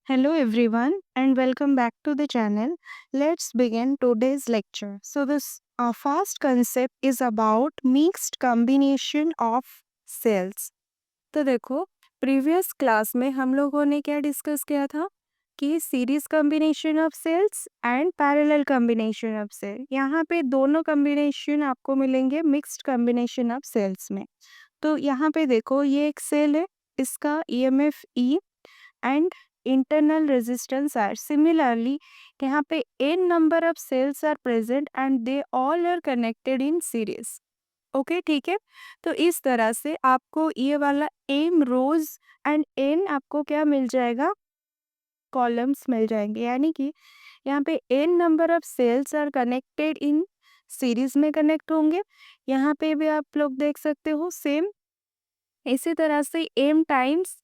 Hello everyone and welcome back to the channel. Let's begin today's lecture. So this first concept is about mixed combination of cells. तो देखो previous class में हम लोगों ने क्या discuss किया था कि series combination of cells and parallel combination of cell. यहाँ पे दोनों कॉम्बिनेशन आपको मिलेंगे मिक्स्ड कॉम्बिनेशन ऑफ सेल्स में। तो यहाँ पे देखो ये एक सेल है, इसका EMF E and internal resistance are similarly यहाँ पे n number of cells are present and they all are connected in series। Okay ठीक है। तो इस तरह से आपको ये वाला एम रोज एंड एन आपको क्या मिल जाएगा, कॉलम्स मिल जाएंगे, यानी कि यहाँ पे N number of cells are connected in series में कनेक्ट होंगे। यहाँ पे भी आप लोग देख सकते हो सेम इसी तरह से एम टाइम्स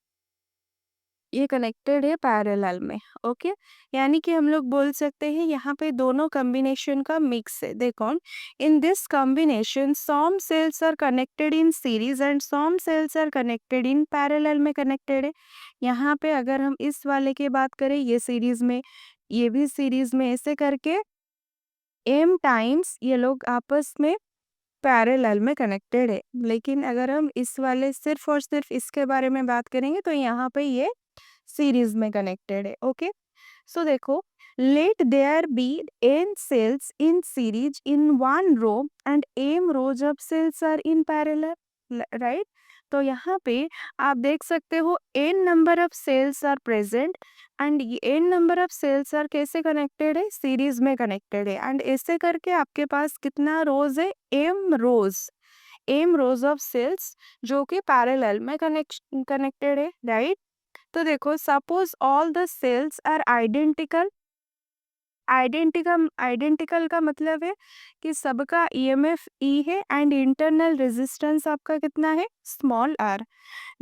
ये कनेक्टेड है पैरेलल में। ओके, यानी कि हम लोग बोल सकते हैं यहाँ पे दोनों कॉम्बिनेशन का मिक्स है। देखो in this combination some cells are connected in series and some cells are connected in parallel में कनेक्टेड है। यहाँ पे अगर हम इस वाले की बात करें, ये सीरीज में ये भी सीरीज में, ऐसे करके एम टाइम्स ये लोग आपस में पैरेलल में कनेक्टेड है। लेकिन अगर हम इस वाले सिर्फ और सिर्फ इसके बारे में बात करेंगे तो यहाँ पे ये सीरीज में कनेक्टेड है। ओके, सो देखो let there be n cells in series in one row and m rows of cells are in parallel, right? तो यहाँ पे आप देख सकते हो n number of cells are present and n number of cells are कैसे connected है, series में कनेक्टेड है। एंड ऐसे करके आपके पास कितना रोज है, m रोज ऑफ सेल्स जो कि पैरेलल में कनेक्टेड है, राइट? तो देखो suppose all the cells are identical. Identical का मतलब है कि सबका ईएमएफ ई है एंड इंटरनल रेजिस्टेंस आपका कितना है, small R.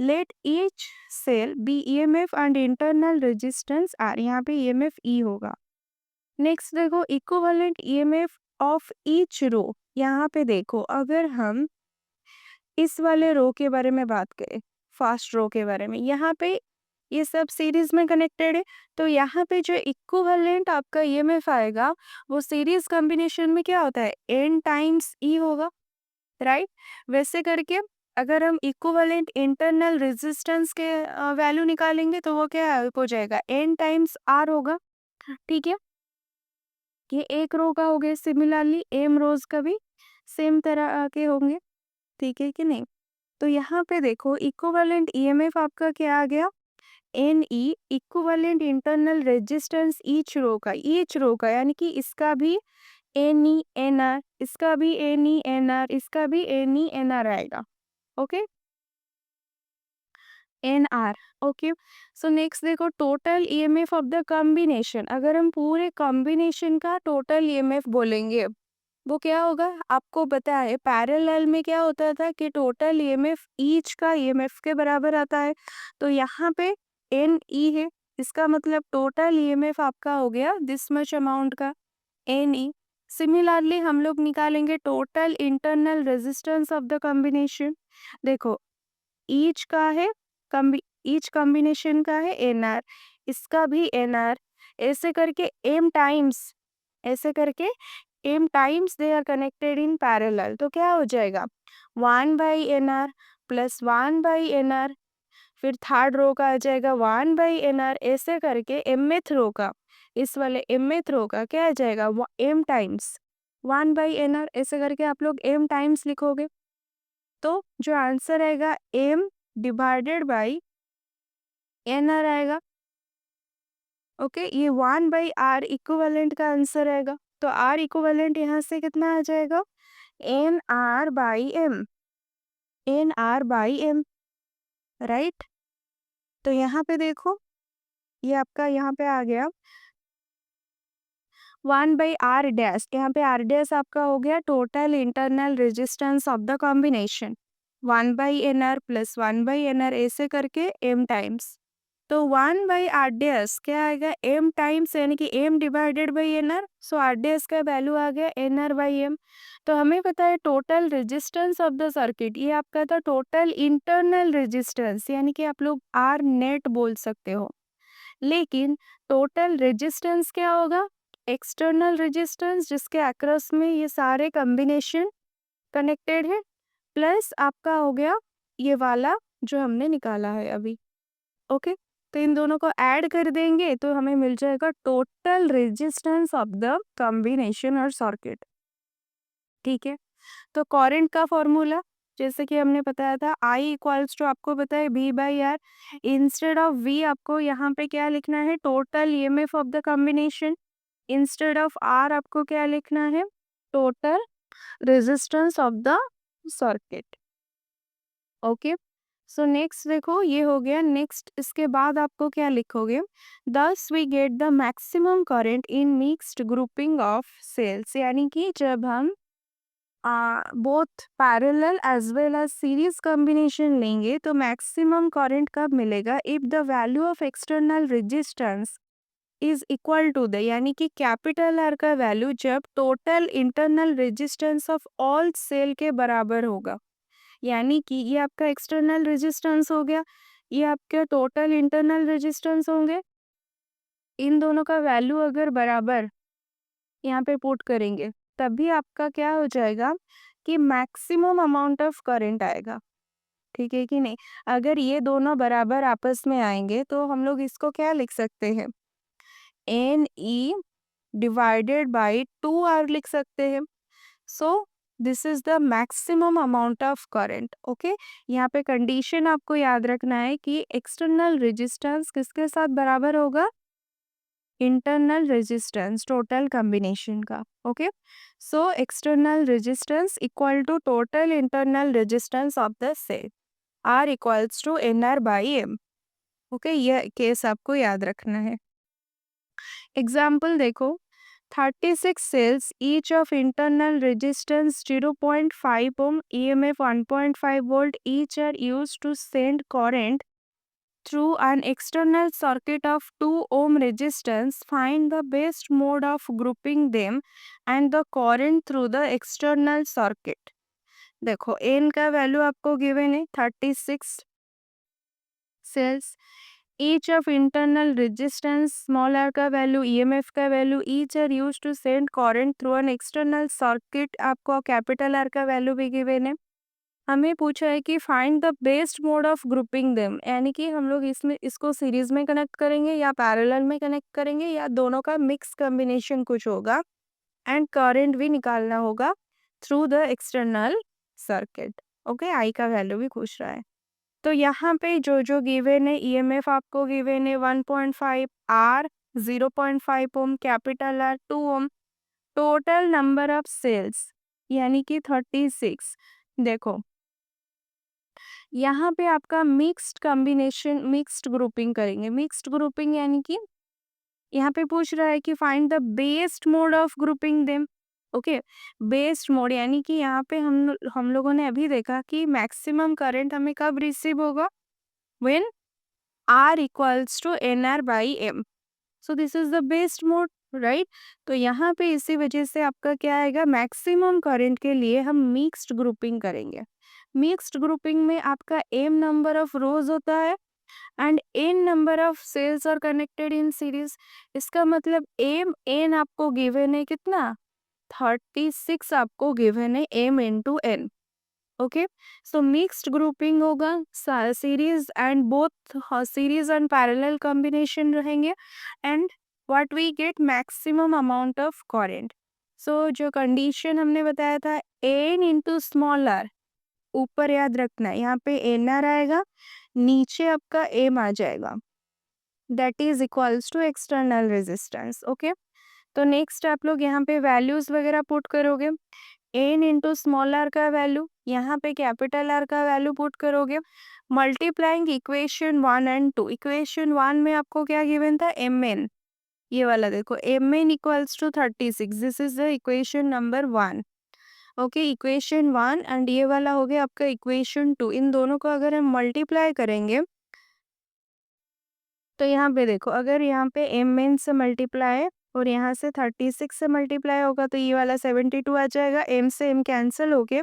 Let each cell be EMF and internal resistance R, यहाँ पे ईएमएफ ई होगा। नेक्स्ट देखो equivalent EMF of each row. यहाँ पे देखो अगर हम इस वाले रो के बारे में बात करें, फर्स्ट रो के बारे में, यहाँ पे ये सब सीरीज में कनेक्टेड है। तो यहाँ पे जो इक्विवेलेंट आपका ईएमएफ आएगा वो सीरीज कॉम्बिनेशन में क्या होता है, एन टाइम्स ई होगा, राइट? वैसे करके अगर हम इक्विवेलेंट इंटरनल रेजिस्टेंस के वैल्यू निकालेंगे तो वो क्या हो जाएगा, एन टाइम्स आर होगा। ठीक है, ये एक रो का हो गया। सिमिलरली एम रोज का भी सेम तरह के होंगे, ठीक है कि नहीं? तो यहाँ पे देखो इक्विवेलेंट ईएमएफ आपका क्या आ गया, N E equivalent internal resistance each row का, यानी कि इसका भी एन ई एन आर, इसका भी एन ई एन आर, इसका भी एन ई एन आर आएगा। Okay, N R. Okay, so next देखो total EMF of the combination. अगर हम पूरे कॉम्बिनेशन का टोटल ईएमएफ बोलेंगे वो क्या होगा, आपको पता है पैरेलल में क्या होता था कि टोटल ईएमएफ ईच का ईएमएफ के बराबर आता है। तो यहाँ पे एन ई है, इसका मतलब टोटल ईएमएफ आपका हो गया दिस मच अमाउंट का, एन ई। सिमिलरली हम लोग निकालेंगे total internal resistance of the combination. देखो ईच का है, ईच कॉम्बिनेशन का है एन आर, इसका भी एन आर, ऐसे करके एम टाइम्स, ऐसे करके M times they are connected in parallel. तो क्या हो जाएगा, 1/nr प्लस 1/nr, फिर थर्ड रो का आ जाएगा 1/nr, ऐसे करके एमएथ रो का, इस वाले एमएथ रो का क्या आ जाएगा, एम टाइम्स 1/nr, ऐसे करके आप लोग एम टाइम्स लिखोगे। तो जो आंसर आएगा M divided by N R आएगा। ओके, ये 1/r इक्विवेलेंट का आंसर आएगा। तो आर इक्विवेलेंट यहाँ से कितना आ जाएगा, N R by M, N R by M, right? तो यहाँ पे देखो ये आपका यहाँ पे आ गया 1/r डैश, यहाँ पे r डैश आपका हो गया total internal resistance of the combination, 1/nr plus 1/nr, ऐसे करके m टाइम्स। तो 1/r डैश क्या आएगा, m टाइम्स, यानी कि m divided by nr। So r dash का वैल्यू आ गया nr बाई m। तो हमें पता है total resistance of the circuit, ये आपका था टोटल इंटरनल रेजिस्टेंस, यानी कि आप लोग r नेट बोल सकते हो। लेकिन टोटल रेजिस्टेंस क्या होगा? एक्सटर्नल रेजिस्टेंस जिसके अक्रॉस में ये सारे कॉम्बिनेशन कनेक्टेड है, प्लस आपका हो गया ये वाला जो हमने निकाला है अभी। ओके, तो इन दोनों को ऐड कर देंगे तो हमें मिल जाएगा total resistance of the combination और सर्किट। ठीक है, तो करंट का फॉर्मूला जैसे कि हमने बताया था, आई इक्वल्स टू आपको पता है V by R. Instead of V आपको यहाँ पे क्या लिखना है? Total EMF of the combination. Instead of R आपको क्या लिखना है? Total resistance of the circuit. Okay, so next देखो ये हो गया। नेक्स्ट इसके बाद आपको क्या लिखोगे? Thus we get the maximum current in mixed grouping of cells, यानी कि जब हम both parallel as well as series combination लेंगे तो मैक्सिमम करंट कब मिलेगा? If the value of external resistance is equal to the, यानी कि कैपिटल आर का वैल्यू जब total internal resistance of all cell के बराबर होगा। यानी कि ये आपका एक्सटर्नल रेजिस्टेंस हो गया, ये आपके टोटल इंटरनल रेजिस्टेंस होंगे। इन दोनों का वैल्यू अगर बराबर यहाँ पे पुट करेंगे तभी आपका क्या हो जाएगा कि मैक्सिमम अमाउंट ऑफ करंट आएगा। ठीक है कि नहीं? अगर ये दोनों बराबर आपस में आएंगे तो हम लोग इसको क्या लिख सकते हैं? N E divided by 2R लिख सकते हैं। So this is the maximum amount of current. Okay, यहाँ पे कंडीशन आपको याद रखना है कि एक्सटर्नल रेजिस्टेंस किसके साथ बराबर होगा? इंटरनल रेजिस्टेंस टोटल कॉम्बिनेशन का। Okay, so external resistance equal to total internal resistance of the cell, R equals to N R by M. Okay, यह केस आपको याद रखना है। एग्जाम्पल देखो, 36 cells each of internal resistance 0.5 ohm, EMF 1.5 volt each are used to send current through an external circuit of 2 ohm resistance. Find the best mode of grouping them and the current through the external circuit. देखो n का value आपको given है 36 cells, each of internal resistance small r का value, EMF का value, each are used to send current through an external circuit आपको capital R का value भी given है। हमें पूछा है कि find the best mode of grouping them, यानी कि हम लोग इसमें इसको सीरीज में कनेक्ट करेंगे या पैरेलल में कनेक्ट करेंगे या दोनों का मिक्स कॉम्बिनेशन कुछ होगा, एंड करंट भी निकालना होगा through the external circuit. Okay, I का वैल्यू भी पूछ रहा है। तो यहाँ पे जो जो गिवन है, ईएमएफ आपको गिवन है 1.5 R, 0.5 ohm, capital R 2 ohm, total number of cells यानी कि 36। देखो यहाँ पे आपका मिक्स्ड कॉम्बिनेशन, मिक्स्ड ग्रुपिंग करेंगे। मिक्स्ड ग्रुपिंग यानी कि यहाँ पे पूछ रहा है कि find the best mode of grouping them. Okay, best mode यानी कि यहाँ पे हम लोगों ने अभी देखा कि मैक्सिमम करंट हमें कब रिसीव होगा? When R equals to NR by M. So this is the best mode, right? तो यहाँ पे इसी वजह से आपका क्या आएगा? मैक्सिमम करंट के लिए हम मिक्स्ड ग्रुपिंग करेंगे। मिक्स्ड ग्रुपिंग में आपका m नंबर ऑफ रोज होता है and n number of cells are connected in series. इसका मतलब m n आपको गिवन है कितना? 36 आपको गिवन है m into n। Okay, so mixed grouping होगा, series and both series and parallel combination रहेंगे, and what we get maximum amount of current. So जो कंडीशन हमने बताया था एन इंटू स्मॉल आर, ऊपर याद रखना है यहाँ पे एन आर आएगा, नीचे आपका एम आ जाएगा, that is equals to external resistance. Okay, तो नेक्स्ट आप लोग यहाँ पे वैल्यूज वगैरह पुट करोगे। एन इंटू स्मॉल आर का वैल्यू, यहाँ पे कैपिटल आर का वैल्यू पुट करोगे, मल्टीप्लाइंग इक्वेशन 1 एंड 2। इक्वेशन 1 में आपको क्या गिवन था? एम एन, ये वाला देखो, M N equals to 36, this is the equation number 1। Okay, equation 1 and ये वाला हो गया आपका इक्वेशन 2। इन दोनों को अगर हम मल्टीप्लाई करेंगे तो यहाँ पे देखो, अगर यहाँ पे एम एन से मल्टीप्लाई और यहाँ से 36 से मल्टीप्लाई होगा तो ये वाला 72 आ जाएगा। m से m कैंसिल हो के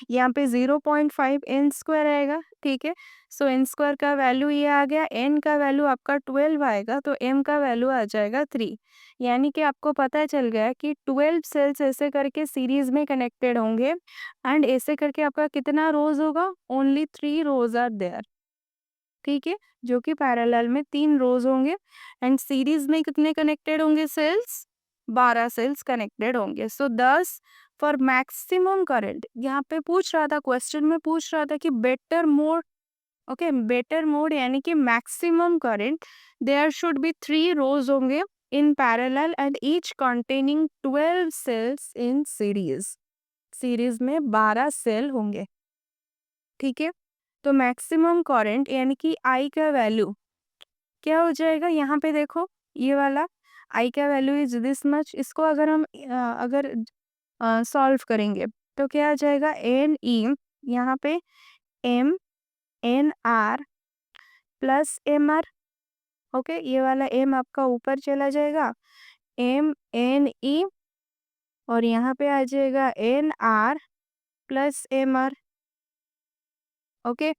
यहाँ पे 0.5 n स्क्वायर आएगा, ठीक है। सो n स्क्वायर का वैल्यू ये आ गया, n का वैल्यू आपका 12 आएगा तो m का वैल्यू आ जाएगा 3। यानी कि आपको पता चल गया कि 12 सेल्स ऐसे करके सीरीज में कनेक्टेड होंगे एंड ऐसे करके आपका कितना रोज होगा, ओनली 3 रोज आर देयर, ठीक है, जो कि पैरेलल में 3 रोज होंगे एंड सीरीज में कितने कनेक्टेड होंगे सेल्स, 12 सेल्स कनेक्टेड होंगे। सो 10 फॉर मैक्सिमम करंट, यहाँ पे पूछ रहा था, क्वेश्चन में पूछ रहा था कि better mode, okay, better mode यानी कि maximum current, there should be 3 rows होंगे in parallel and each containing 12 cells in series, series में 12 सेल होंगे, ठीक है। तो मैक्सिमम करंट यानी कि आई का वैल्यू क्या हो जाएगा, यहाँ पे देखो ये वाला आई का वैल्यू इज दिस मच, इसको अगर हम अगर सॉल्व करेंगे तो क्या आ जाएगा, एन ई, यहाँ पे M N R plus M R, okay, ये वाला एम आपका ऊपर चला जाएगा, एम एन ई, और यहाँ पे आ जाएगा N R plus M R, okay.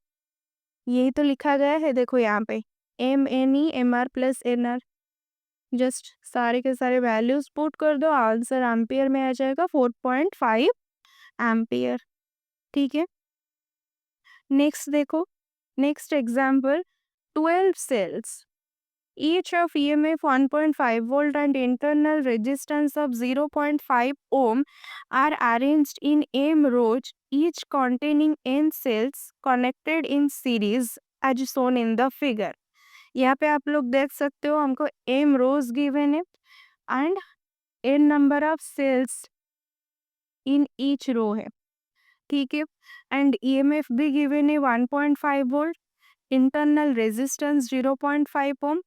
यही तो लिखा गया है, देखो यहाँ पे M N E M R plus N R, just सारे के सारे वैल्यूज पुट कर दो, आंसर एम्पियर में आ जाएगा 4.5 एम्पियर, ठीक है। नेक्स्ट देखो, next example, 12 cells, each of EMF 1.5 volt and internal resistance of 0.5 ohm are arranged in m rows, each containing n cells connected in series as shown in the figure। यहाँ पे आप लोग देख सकते हो हमको m rows given है and n number of cells in each row है, ठीक है। एंड ईएमएफ भी गिवन है 1.5 volt, internal resistance 0.5 ohm.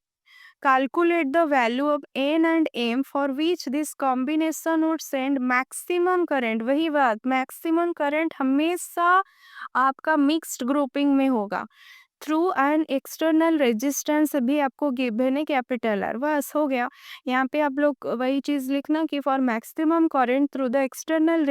Calculate the value of N and M for which this combination would send maximum current। वही बात, maximum current हमेशा आपका mixed grouping में होगा। थ्रू एंड एक्सटर्नल रेजिस्टेंस भी आपको गिवन है कैपिटल आर, बस हो गया। यहाँ पे आप लोग वही चीज़ लिखना कि for maximum current through the external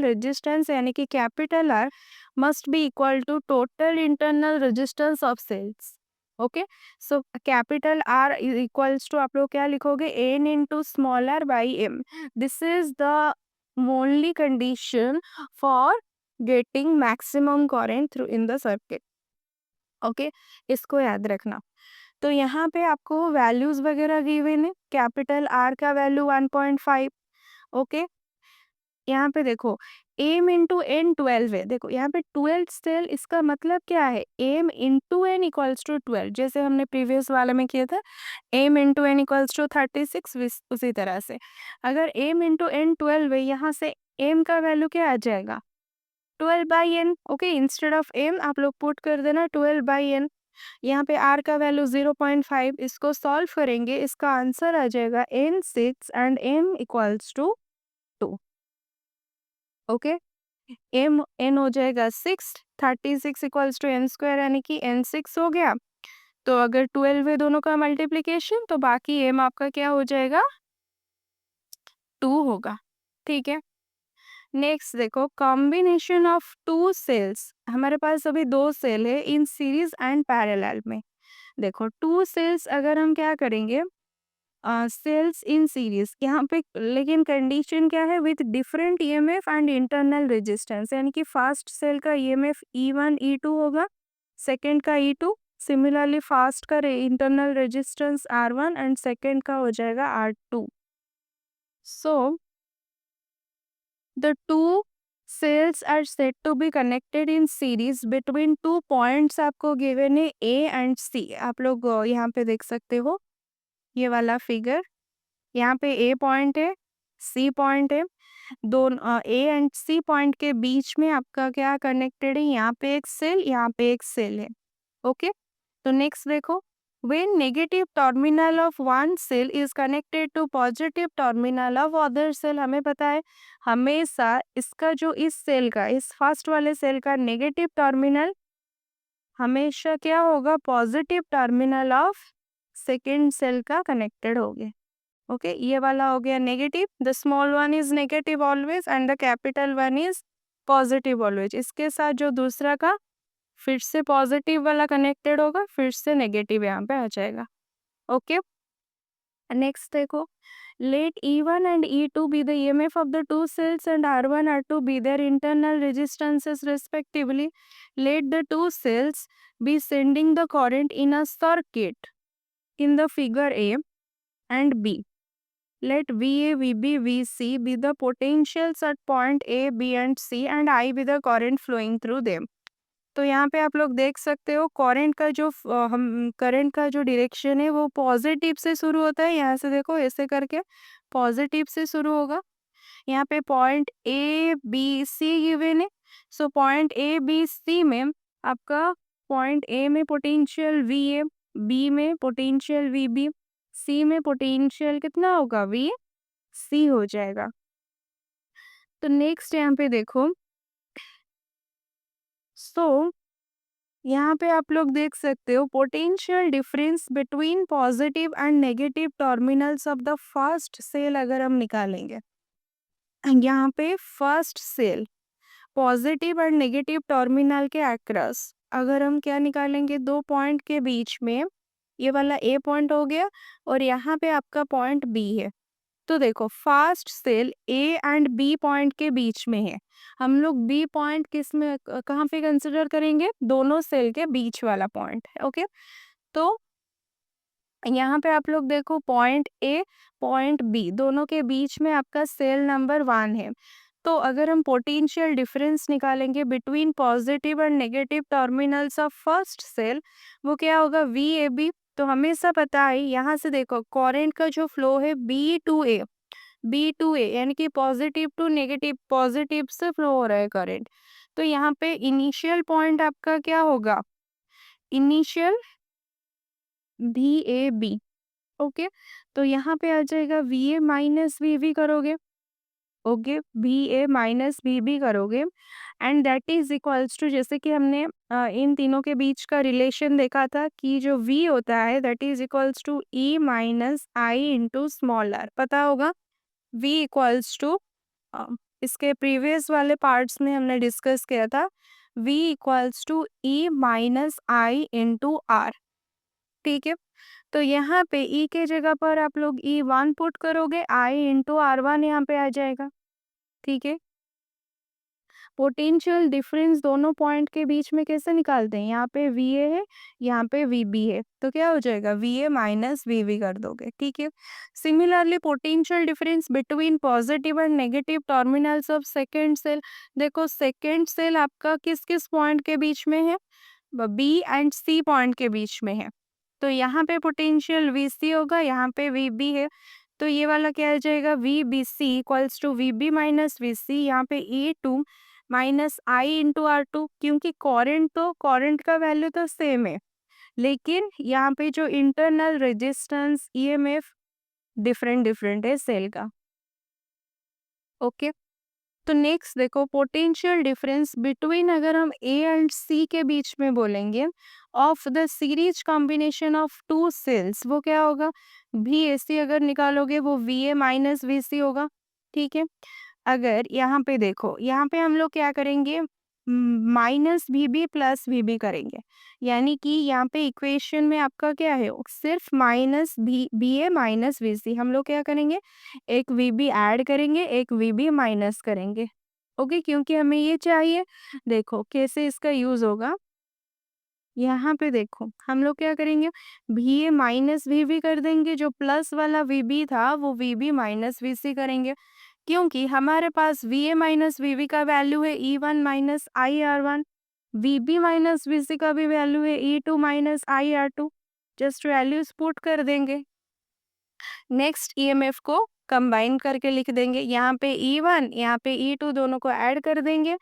resistance यानी कि capital R must be equal to total internal resistance of cells, okay. So capital R is equals to, आप लोग क्या लिखोगे, N into small R by M. This is the only condition for getting maximum current through in the circuit, okay, इसको याद रखना। तो यहाँ पे आपको वैल्यूज वगैरह गिवन है, कैपिटल आर का वैल्यू 1.5, ओके। यहाँ पे देखो एम इंटू एन 12 है, देखो यहाँ पे 12 सेल, इसका मतलब क्या है, M into N equals to 12, जैसे हमने प्रीवियस वाले में किया था, M into N equals to 36, उसी तरह से अगर एम इंटू एन 12 है, यहाँ से एम का वैल्यू क्या आ जाएगा, 12/n, okay. Instead of m आप लोग पुट कर देना 12/n। यहाँ पे r का वैल्यू 0.5, इसको सॉल्व करेंगे, इसका आंसर आ जाएगा n6 and m equals to 2, okay. n हो जाएगा 6, 36 इक्वल्स टू n स्क्वायर यानी कि n6 हो गया। तो अगर 12 है दोनों का मल्टीप्लीकेशन तो बाकी m आपका क्या हो जाएगा, 2 होगा, ठीक है। नेक्स्ट देखो, कॉम्बिनेशन ऑफ 2 सेल्स, हमारे पास अभी 2 सेल है इन सीरीज एंड पैरेलल में। देखो 2 सेल्स अगर हम क्या करेंगे, सेल्स इन सीरीज, यहाँ पे लेकिन कंडीशन क्या है, with different EMF and internal resistance, यानी कि फर्स्ट सेल का ईएमएफ E1 E2 होगा, सेकंड का E2, सिमिलरली फास्ट का internal resistance R1 and second का हो जाएगा R2। So the two cells are said to be connected in series between two points आपको given है A and C। आप लोग यहाँ पे देख सकते हो ये वाला फिगर, यहाँ पे A पॉइंट है, C पॉइंट है, दोनों A एंड C पॉइंट के बीच में आपका क्या कनेक्टेड है, यहाँ पे एक सेल, यहाँ पे एक सेल है, ओके। तो नेक्स्ट देखो, when negative terminal of one cell is connected to positive terminal of other cell, हमें पता है हमेशा इसका जो इस सेल का, इस फर्स्ट वाले सेल का नेगेटिव टर्मिनल हमेशा क्या होगा, positive terminal of second cell का कनेक्टेड होगे, ओके, ये वाला हो गया negative, the small one is negative always and the capital one is positive always. इसके साथ जो दूसरा का फिर से पॉजिटिव वाला कनेक्टेड होगा, फिर से नेगेटिव यहाँ पे आ जाएगा। ओके, नेक्स्ट देखो, let E1 and E2 be the EMF of the two cells and R1 R2 be their internal resistances respectively. Let the two cells be sending the current in a circuit in the figure A and B. Let VA, VB, VC be the potentials at point A, B and C and I be the current flowing through them. तो यहाँ पे आप लोग देख सकते हो current का जो हम करंट का जो डायरेक्शन है वो पॉजिटिव से शुरू होता है। यहाँ से देखो ऐसे करके पॉजिटिव से शुरू होगा। यहाँ पे point A B C given है। सो पॉइंट ए बी सी में आपका पॉइंट ए में पोटेंशियल वी ए, बी में पोटेंशियल वी बी, सी में पोटेंशियल कितना होगा वी सी हो जाएगा। तो नेक्स्ट यहाँ पे देखो, सो यहाँ पे आप लोग देख सकते हो potential difference between positive and negative terminals of the first cell अगर हम निकालेंगे, यहाँ पे first cell positive and negative terminal के अक्रॉस अगर हम क्या निकालेंगे, दो पॉइंट के बीच में ये वाला ए पॉइंट हो गया और यहाँ पे आपका पॉइंट बी है। तो देखो first cell A and B point के बीच में है। हम लोग बी पॉइंट किस में कहाँ पे कंसिडर करेंगे, दोनों सेल के बीच वाला पॉइंट है। ओके, तो यहाँ पे आप लोग देखो पॉइंट ए पॉइंट बी दोनों के बीच में आपका सेल नंबर 1 है। तो अगर हम पोटेंशियल डिफरेंस निकालेंगे between positive and negative terminals of first cell, वो क्या होगा वी ए बी। तो हमेशा पता है यहाँ से देखो करंट का जो फ्लो है बी टू ए यानी कि पॉजिटिव टू नेगेटिव, पॉजिटिव से फ्लो हो रहा है करंट। तो यहाँ पे इनिशियल पॉइंट आपका क्या होगा, initial V A B. Okay, तो यहाँ पे आ जाएगा V A minus V B करोगे। Okay, V A minus V B करोगे and that is equals to, जैसे कि हमने इन तीनों के बीच का रिलेशन देखा था कि जो v होता है that is equals to E minus I into small R, पता होगा v इक्वल्स टू, इसके प्रीवियस वाले पार्ट्स में हमने डिस्कस किया था v equals to E minus I into R. ठीक है, तो यहाँ पे ई के जगह पर आप लोग E1 पुट करोगे, आई इंटू R1 यहाँ पे आ जाएगा। ठीक है, पोटेंशियल डिफरेंस दोनों पॉइंट के बीच में कैसे निकालते हैं, यहाँ पे वी ए है, यहाँ पे वी बी है, तो क्या हो जाएगा V A minus V B कर दोगे। ठीक है, similarly potential difference between positive and negative terminals of second cell, देखो सेकेंड सेल आपका किस किस पॉइंट के बीच में है, बी एंड सी पॉइंट के बीच में है। तो यहाँ पे पोटेंशियल वी सी होगा, यहाँ पे वी बी है, तो ये वाला क्या आ जाएगा V B C equals to V B minus V C, यहाँ पे E two minus I into R two, क्योंकि करंट का वैल्यू तो सेम है लेकिन यहाँ पे जो internal resistance EMF different different है सेल का। ओके, तो नेक्स्ट देखो पोटेंशियल डिफरेंस बिटवीन, अगर हम ए एंड सी के बीच में बोलेंगे of the series combination of two cells, वो क्या होगा भी ए सी अगर निकालोगे वो वी ए माइनस वी सी होगा। ठीक है, अगर यहाँ पे देखो यहाँ पे हम लोग क्या करेंगे minus V B plus V B करेंगे, यानी कि यहाँ पे इक्वेशन में आपका क्या है सिर्फ minus B A minus V C, हम लोग क्या करेंगे एक वी बी ऐड करेंगे एक वी बी माइनस करेंगे। ओके, क्योंकि हमें ये चाहिए। देखो कैसे इसका यूज होगा, यहाँ पे देखो हम लोग क्या करेंगे V A minus V B कर देंगे, जो प्लस वाला वी बी था वो V B minus V C करेंगे, क्योंकि हमारे पास V A minus V B का वैल्यू है E one minus I R one, V B minus V C का भी वैल्यू है E two minus I R two. Just values put कर देंगे, नेक्स्ट ईएमएफ को कंबाइन करके लिख देंगे, यहाँ पे E1 यहाँ पे E2 दोनों को ऐड कर देंगे,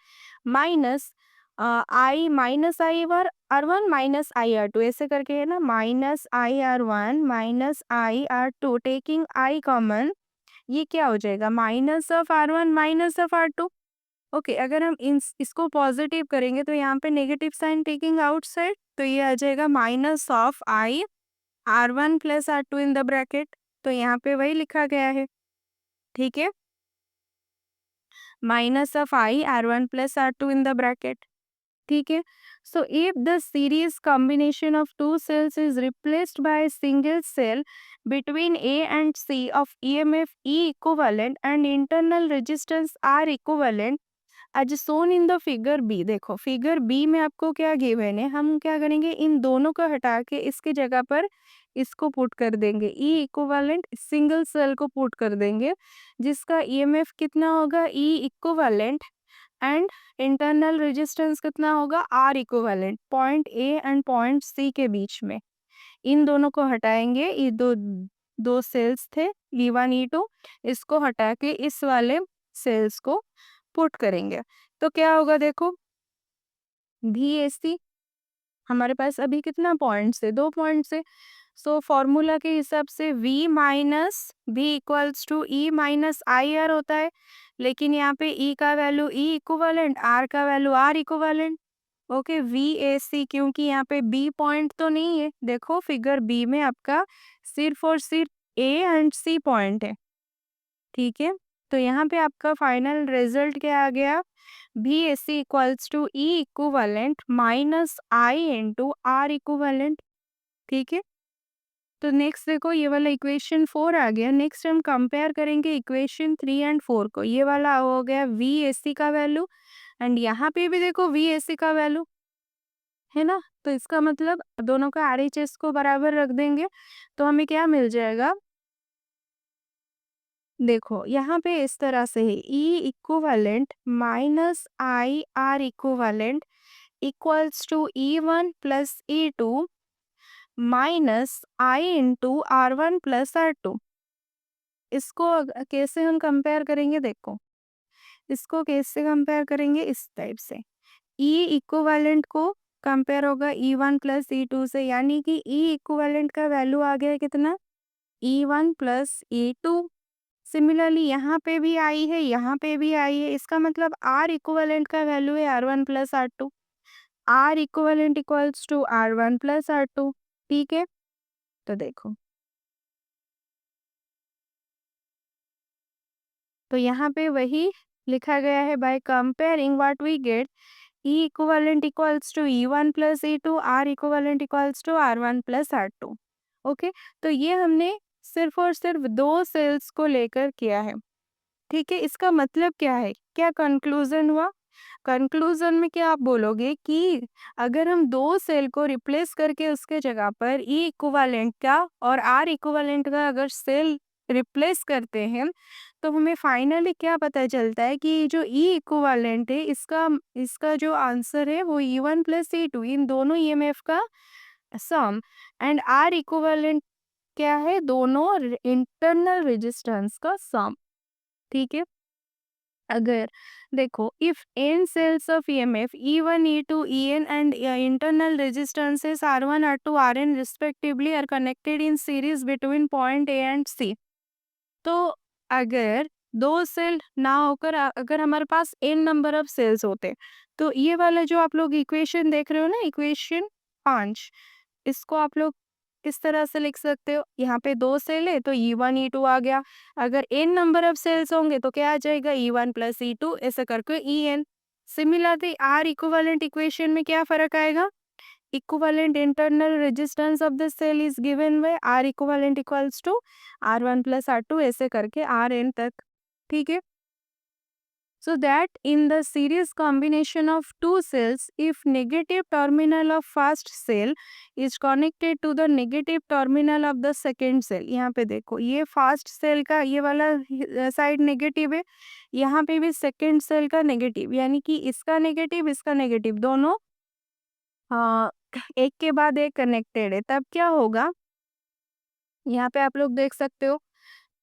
minus I minus I R one minus I R two, ऐसे करके है ना minus I R one minus I R two, taking I common, ये क्या हो जाएगा minus of R one minus of R two. Okay, अगर हम इसको पॉजिटिव करेंगे तो यहाँ पे नेगेटिव साइन टेकिंग आउटसाइड, तो ये आ जाएगा minus of I R one plus R two in the bracket. तो यहाँ पे वही लिखा गया है, ठीक है, minus of I R1 plus R2 in the bracket, ठीक है। So if the series combination of two cells is replaced by single cell between A and C of EMF E equivalent and internal resistance R equivalent as shown in the figure B। देखो figure B में आपको क्या given है, हम क्या करेंगे, इन दोनों को हटा के इसकी जगह पर इसको पुट कर देंगे, ई इक्विवेलेंट सिंगल सेल को पुट कर देंगे, जिसका ईएमएफ कितना होगा, E equivalent, and internal resistance कितना होगा, R equivalent, point A and point C के बीच में। इन दोनों को हटाएंगे, ये दो दो सेल्स थे E1 E2, इसको हटा के इस वाले सेल्स को पुट करेंगे, तो क्या होगा, देखो VAC हमारे पास अभी कितना पॉइंट्स है, 2 पॉइंट्स है। सो फॉर्मूला के हिसाब से V minus V equals to E minus I R होता है, लेकिन यहाँ पे E का वैल्यू E इक्विवेलेंट, R का value R equivalent, okay. VAC क्योंकि यहाँ पे B पॉइंट तो नहीं है, देखो फिगर B में आपका सिर्फ और सिर्फ A एंड C पॉइंट है, ठीक है। तो यहाँ पे आपका फाइनल रिजल्ट क्या आ गया, VAC equals to E equivalent minus I into R equivalent, ठीक है। तो नेक्स्ट देखो ये वाला इक्वेशन 4 आ गया, नेक्स्ट हम कंपेयर करेंगे इक्वेशन 3 एंड 4 को, ये वाला हो गया VAC का वैल्यू, एंड यहाँ पे भी देखो VAC का वैल्यू है ना, तो इसका मतलब दोनों का RHS को बराबर रख देंगे, तो हमें क्या मिल जाएगा, देखो यहाँ पे इस तरह से है, E equivalent minus I R equivalent equals to E1 plus E2 minus I into R1 plus R2। इसको कैसे हम कंपेयर करेंगे, देखो इसको कैसे कंपेयर करेंगे, इस टाइप से E इक्विवेलेंट को कंपेयर होगा E1 प्लस E2 से, यानी कि E इक्विवेलेंट का वैल्यू आ गया कितना, E1 प्लस E2। सिमिलरली यहाँ पे भी आई है, यहाँ पे भी आई है, इसका मतलब R इक्विवेलेंट का वैल्यू है R1 plus R2, R equivalent equals to R1 plus R2, ठीक है। तो देखो, तो यहाँ पे वही लिखा गया है, by comparing what we get, E equivalent equals to E1 plus E2, R equivalent equals to R1 plus R2, okay. तो ये हमने सिर्फ और सिर्फ दो सेल्स को लेकर किया है, ठीक है। इसका मतलब क्या है, क्या कंक्लूजन हुआ, कंक्लूजन में क्या आप बोलोगे कि अगर हम दो सेल को रिप्लेस करके उसके जगह पर ई इक्विवेलेंट का और आर इक्विवेलेंट का अगर सेल रिप्लेस करते हैं, तो हमें फाइनली क्या पता चलता है कि जो ई इक्विवेलेंट है, इसका इसका जो आंसर है वो E1 प्लस E2, इन दोनों ईएमएफ का सम, एंड आर इक्विवेलेंट क्या है, दोनों इंटरनल रेजिस्टेंस का सम, ठीक है। अगर देखो, if n cells of EMF E1 E2 En and internal resistances R1 R2 Rn respectively are connected in series between point A and C। तो अगर दो सेल ना होकर अगर हमारे पास n नंबर ऑफ सेल्स होते, तो ये वाला जो आप लोग इक्वेशन देख रहे हो ना, इक्वेशन 5, इसको आप लोग किस तरह से लिख सकते हो, यहाँ पे दो सेल है तो E1 E2 आ गया, अगर n नंबर ऑफ सेल्स होंगे तो क्या आ जाएगा, E1 प्लस E2, ऐसे करके En। Similarly R equivalent equation में क्या फर्क आएगा, equivalent internal resistance of the cell is given by R equivalent equals to R1 plus R2, ऐसे करके Rn तक, ठीक है। So that in the series combination of two cells, if negative terminal of first cell is connected to the negative terminal of the second cell, यहाँ पे देखो ये first cell का ये वाला साइड नेगेटिव है, यहाँ पे भी सेकेंड सेल का नेगेटिव, यानी कि इसका नेगेटिव दोनों एक के बाद एक कनेक्टेड है, तब क्या होगा, यहाँ पे आप लोग देख सकते हो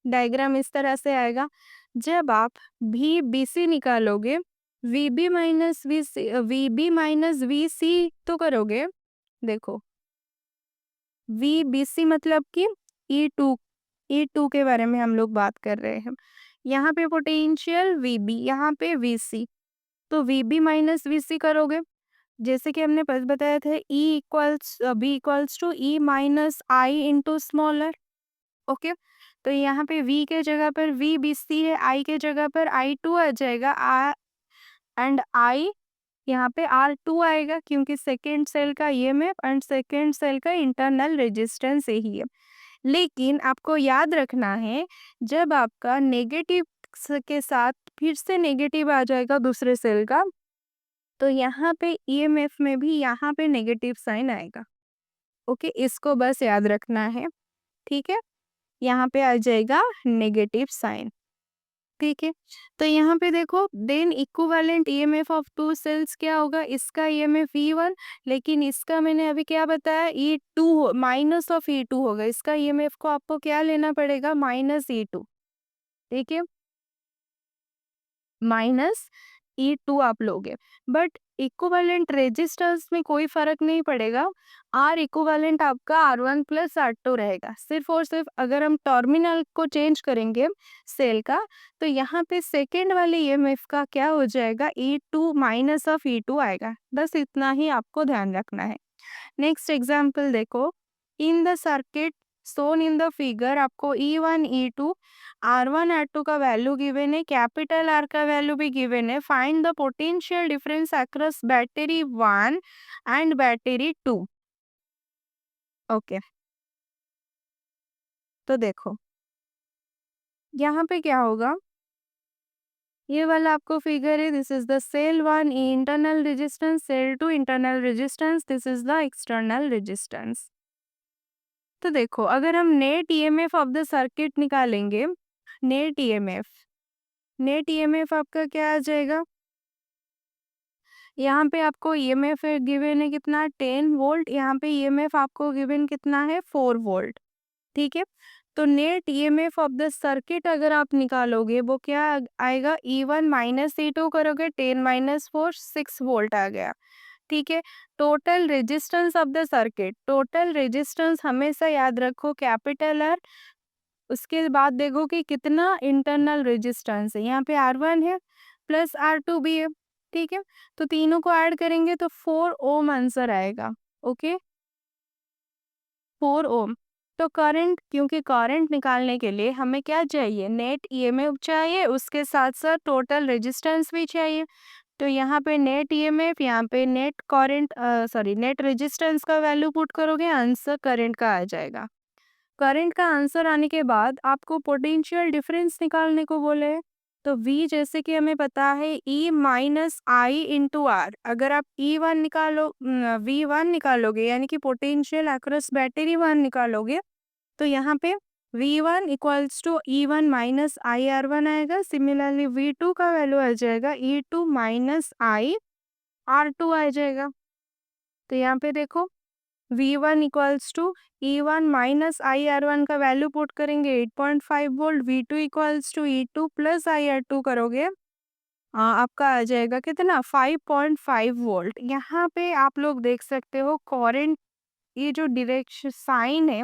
डायग्राम इस तरह से आएगा, जब आप भी BC निकालोगे, VB माइनस वी सी तो करोगे, देखो VBC मतलब कि E2 के बारे में हम लोग बात कर रहे हैं, यहाँ पे पोटेंशियल VB, यहाँ पे VC, तो VB माइनस VC करोगे, जैसे कि हमने पहले बताया था, B equals to E minus I into smaller, okay, तो यहाँ पे V के जगह पर V बीसती है, I के जगह पर I2 आ जाएगा, एंड I यहाँ पे R2 आएगा क्योंकि सेकेंड सेल का ईएमएफ एंड सेकेंड सेल का इंटरनल रेजिस्टेंस यही है। लेकिन आपको याद रखना है, जब आपका नेगेटिव के साथ फिर से नेगेटिव आ जाएगा दूसरे सेल का, तो यहाँ पे ईएमएफ में भी यहाँ पे नेगेटिव साइन आएगा। ओके, इसको बस याद रखना है, ठीक है। यहाँ पे आ जाएगा नेगेटिव साइन, ठीक है। तो यहाँ पे देखो, then equivalent EMF of two cells क्या होगा, इसका ईएमएफ E1, लेकिन इसका मैंने अभी क्या बताया, E2 माइनस ऑफ E2 होगा। इसका ईएमएफ को आपको क्या लेना पड़ेगा, -E2, ठीक है, -E2 आप लोगे। बट इक्विवेलेंट रेजिस्टेंस में कोई फर्क नहीं पड़ेगा, आर इक्विवेलेंट आपका R1 प्लस R2 रहेगा। सिर्फ और सिर्फ अगर हम टर्मिनल को चेंज करेंगे सेल का, तो यहाँ पे सेकेंड वाले ईएमएफ का क्या हो जाएगा, E2 माइनस ऑफ E2 आएगा। बस इतना ही आपको ध्यान रखना है। नेक्स्ट एग्जाम्पल देखो, इन the circuit Son in the figure आपको E1 E2 R1 R2 का वैल्यू गिवन है, कैपिटल R का वैल्यू भी गिवन है। Find the potential difference across battery 1 and battery 2। Okay, तो देखो यहाँ पे क्या होगा, ये वाला आपको फिगर है, this is the cell 1 internal resistance, cell 2 internal resistance, this is the external resistance. तो देखो, अगर हम net EMF of the circuit निकालेंगे, नेट ईएमएफ, नेट ईएमएफ आपका क्या आ जाएगा, यहाँ पे आपको ईएमएफ गिवन है कितना, 10 वोल्ट, यहाँ पे ईएमएफ आपको गिवन कितना है, 4 वोल्ट, ठीक है। तो net EMF of the circuit अगर आप निकालोगे, वो क्या आएगा, E1 माइनस E2 करोगे, 10 माइनस 4 6 वोल्ट आ गया, ठीक है। Total resistance of the circuit, total resistance हमेशा याद रखो कैपिटल आर, उसके बाद देखो कि कितना इंटरनल रेजिस्टेंस है, यहाँ पे R1 है प्लस R2 भी है, ठीक है। तो तीनों को ऐड करेंगे तो 4 ओम आंसर आएगा। ओके, 4 ओम। तो करंट, क्योंकि करंट निकालने के लिए हमें क्या चाहिए, नेट ईएमएफ चाहिए, उसके साथ साथ टोटल रेजिस्टेंस भी चाहिए। तो यहाँ पे नेट ईएमएफ, यहाँ पे net current, sorry net resistance का वैल्यू पुट करोगे, आंसर करंट का आ जाएगा। करंट का आंसर आने के बाद आपको पोटेंशियल डिफरेंस निकालने को बोले हैं। तो V जैसे कि हमें पता है E minus I into R, अगर आप E1 निकालो, V1 निकालोगे यानी कि पोटेंशियल अक्रॉस बैटरी 1 निकालोगे, तो यहाँ पे V1 equals to E1 minus I R1 आएगा। सिमिलरली V2 का वैल्यू आ जाएगा E2 माइनस आई R2 आ जाएगा। तो यहाँ पे देखो, V1 equals to E1 minus I R1 का वैल्यू पुट करेंगे 8.5 volt, V2 equals to E2 plus I R2 करोगे, आपका आ जाएगा कितना, 5.5 वोल्ट। यहाँ पे आप लोग देख सकते हो करंट, ये जो डायरेक्शन साइन है,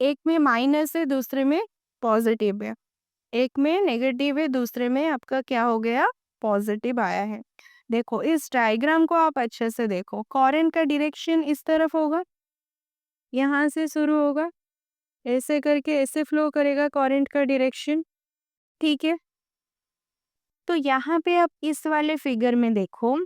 एक में माइनस है, दूसरे में पॉजिटिव है, एक में नेगेटिव है, दूसरे में आपका क्या हो गया, पॉजिटिव आया है। देखो इस डायग्राम को आप अच्छे से देखो, करंट का डायरेक्शन इस तरफ होगा, यहाँ से शुरू होगा, ऐसे करके ऐसे फ्लो करेगा करंट का डायरेक्शन, ठीक है। तो यहाँ पे आप इस वाले फिगर में देखो,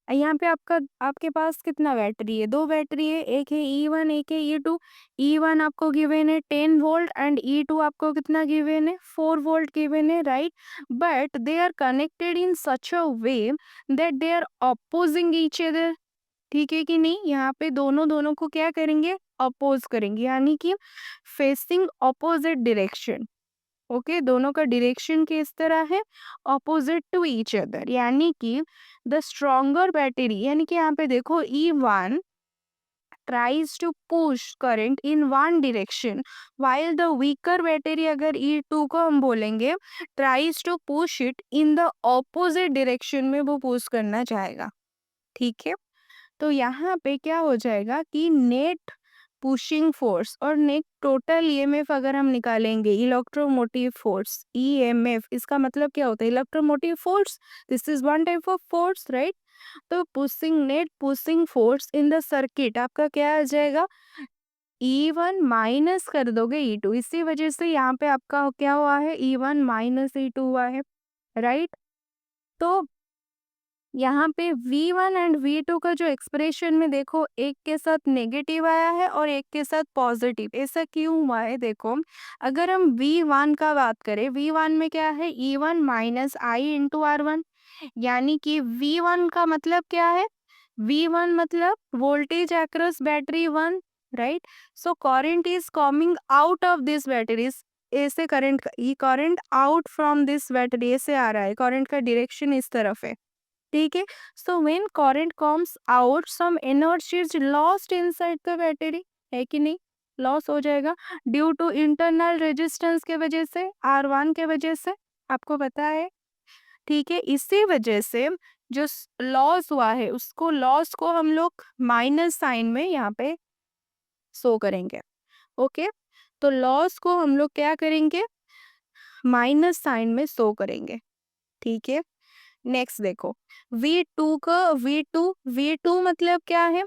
यहाँ पे आपका, आपके पास कितना बैटरी है, दो बैटरी है, एक है E1 एक है E2। E1 आपको गिवन है 10 वोल्ट एंड E2 आपको कितना गिवन है, 4 वोल्ट गिवन है, right. But they are connected in such a way that they are opposing each other, ठीक है कि नहीं। यहाँ पे दोनों दोनों को क्या करेंगे, अपोज करेंगे, यानी कि फेसिंग अपोजिट डायरेक्शन। ओके, दोनों का डायरेक्शन किस तरह है, अपोजिट टू ईच अदर, यानी कि द स्ट्रॉन्गर बैटरी, यानी कि यहाँ पे देखो E1 tries to push current in one direction while the weaker battery, अगर E2 को हम बोलेंगे, tries to push it in the opposite direction में वो पुश करना चाहेगा, ठीक है। तो यहाँ पे क्या हो जाएगा कि नेट पुशिंग फोर्स और नेट टोटल ईएमएफ अगर हम निकालेंगे, इलेक्ट्रोमोटिव फोर्स, ईएमएफ, इसका मतलब क्या होता है, electromotive force, this is one type of force, right. तो pushing, net pushing force in the circuit आपका क्या आ जाएगा, E1 माइनस कर दोगे E2, इसी वजह से यहाँ पे आपका क्या हुआ है, E1 माइनस E2 हुआ है, राइट। तो यहाँ पे V1 एंड V2 का जो एक्सप्रेशन में देखो, एक के साथ नेगेटिव आया है और एक के साथ पॉजिटिव। ऐसा क्यों हुआ है देखो, अगर हम V1 का बात करें, V1 में क्या है, E1 minus I into R1, यानी कि V1 का मतलब क्या है, V1 मतलब voltage across battery 1, right. So current is coming out of this batteries, ऐसे करंट, ये current out from this battery ऐसे आ रहा है, करंट का डायरेक्शन इस तरफ है, ठीक है। So when current comes out, some energy is lost inside the battery, है कि नहीं, लॉस हो जाएगा ड्यू टू इंटरनल रेजिस्टेंस के वजह से, R1 के वजह से, आपको पता है, ठीक है। इसी वजह से जो लॉस हुआ है, उसको लॉस को हम लोग माइनस साइन में यहाँ पे शो करेंगे, ओके। तो लॉस को हम लोग क्या करेंगे, माइनस साइन में शो करेंगे, ठीक है। नेक्स्ट देखो, V2 का V2 मतलब क्या है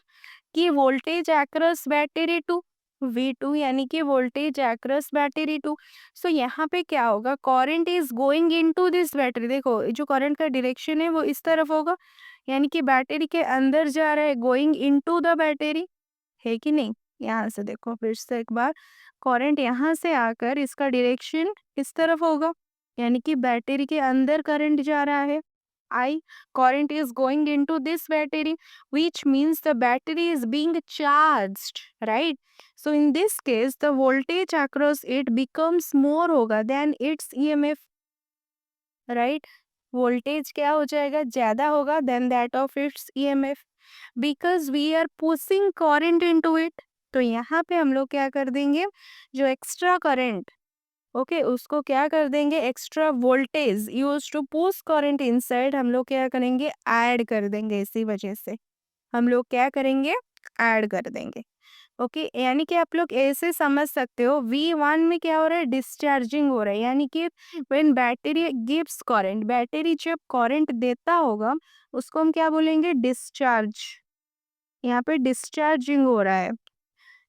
कि वोल्टेज अक्रॉस बैटरी 2, V2 यानी कि वोल्टेज अक्रॉस बैटरी 2। सो यहाँ पे क्या होगा, current is going into this battery, देखो जो करंट का डायरेक्शन है वो इस तरफ होगा, यानी कि बैटरी के अंदर जा रहा है, गोइंग इनटू द बैटरी, है कि नहीं। यहाँ से देखो फिर से एक बार, करंट यहाँ से आकर इसका डायरेक्शन इस तरफ होगा, यानी कि बैटरी के अंदर करंट जा रहा है, I, current is going into this battery, which means the battery is being charged, right? So in this case, the voltage across it becomes more होगा than its EMF, right? Voltage क्या हो जाएगा, ज़्यादा होगा than that of its EMF, because we are pushing current into it। तो यहाँ पे हम लोग क्या कर देंगे, जो एक्स्ट्रा करंट, ओके उसको क्या कर देंगे, extra voltage use to push current inside, हम लोग क्या करेंगे, ऐड कर देंगे, इसी वजह से हम लोग क्या करेंगे, ऐड कर देंगे, ओके। यानी कि आप लोग ऐसे समझ सकते हो, V1 में क्या हो रहा है, डिस्चार्जिंग हो रहा है, यानी कि when battery gives current, battery जब करंट देता होगा उसको हम क्या बोलेंगे, डिस्चार्ज, यहाँ पे डिस्चार्जिंग हो रहा है,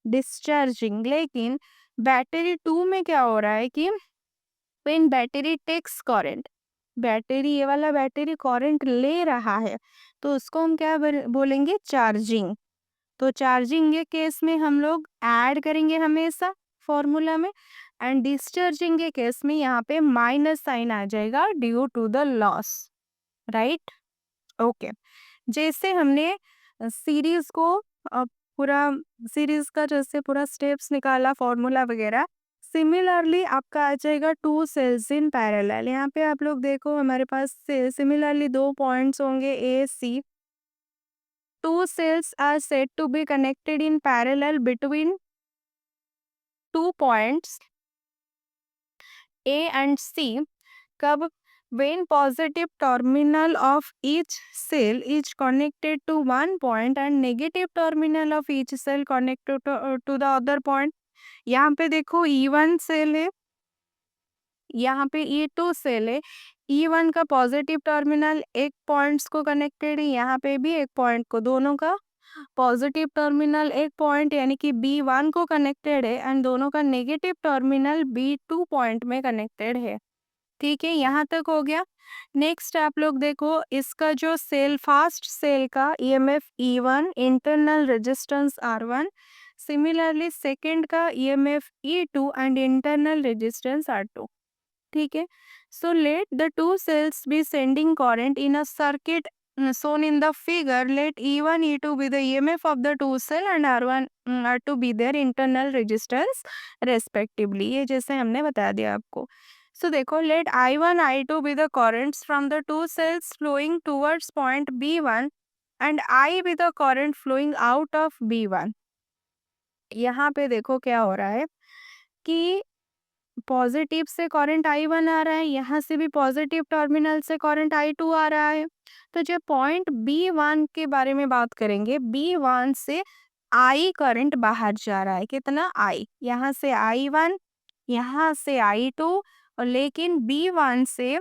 डिस्चार्जिंग। लेकिन बैटरी 2 में क्या हो रहा है कि when battery takes current, battery ये वाला बैटरी करंट ले रहा है, तो उसको हम क्या बोलेंगे, चार्जिंग। तो चार्जिंग के केस में हम लोग ऐड करेंगे हमेशा फॉर्मूला में, एंड डिस्चार्जिंग के केस में यहाँ पे माइनस साइन आ जाएगा due to the loss, right, okay. जैसे हमने सीरीज को पूरा सीरीज का जैसे पूरा स्टेप्स निकाला, फॉर्मूला वगैरह, सिमिलरली आपका आ जाएगा टू सेल्स इन पैरेलल। यहाँ पे आप लोग देखो, हमारे पास सिमिलरली दो पॉइंट्स होंगे A C, two cells are said to be connected in parallel between two points A and C, कब, when positive terminal of each cell is connected to one point and negative terminal of each cell connected to the other point। यहाँ पे देखो E1 cell है, यहाँ पे E2 cell है, E1 का positive terminal एक पॉइंट्स को कनेक्टेड है, यहाँ पे भी एक पॉइंट को, दोनों का पॉजिटिव टर्मिनल एक पॉइंट यानी कि B1 को कनेक्टेड है, एंड दोनों का नेगेटिव टर्मिनल B2 पॉइंट में कनेक्टेड है, ठीक है। यहाँ तक हो गया। नेक्स्ट आप लोग देखो, इसका जो सेल, फास्ट सेल का EMF E1, internal resistance R1, similarly second का EMF E2 and internal resistance R2, ठीक है। So let the two cells be sending current in a circuit shown in the figure, let E1 E2 be the EMF of the two cell and R1 R2 be their internal resistance respectively। ये जैसे हमने बता दिया आपको। सो देखो, late I1 I2 be the currents from the two cells flowing towards point B1 and I be the current flowing out of B1। यहाँ पे देखो क्या हो रहा है कि पॉजिटिव से करंट I1 आ रहा है, यहाँ से भी पॉजिटिव टर्मिनल से करंट I2 आ रहा है। तो जब पॉइंट B1 के बारे में बात करेंगे, B1 से I करंट बाहर जा रहा है, कितना I, यहाँ से I1, यहाँ से I2, और लेकिन B1 से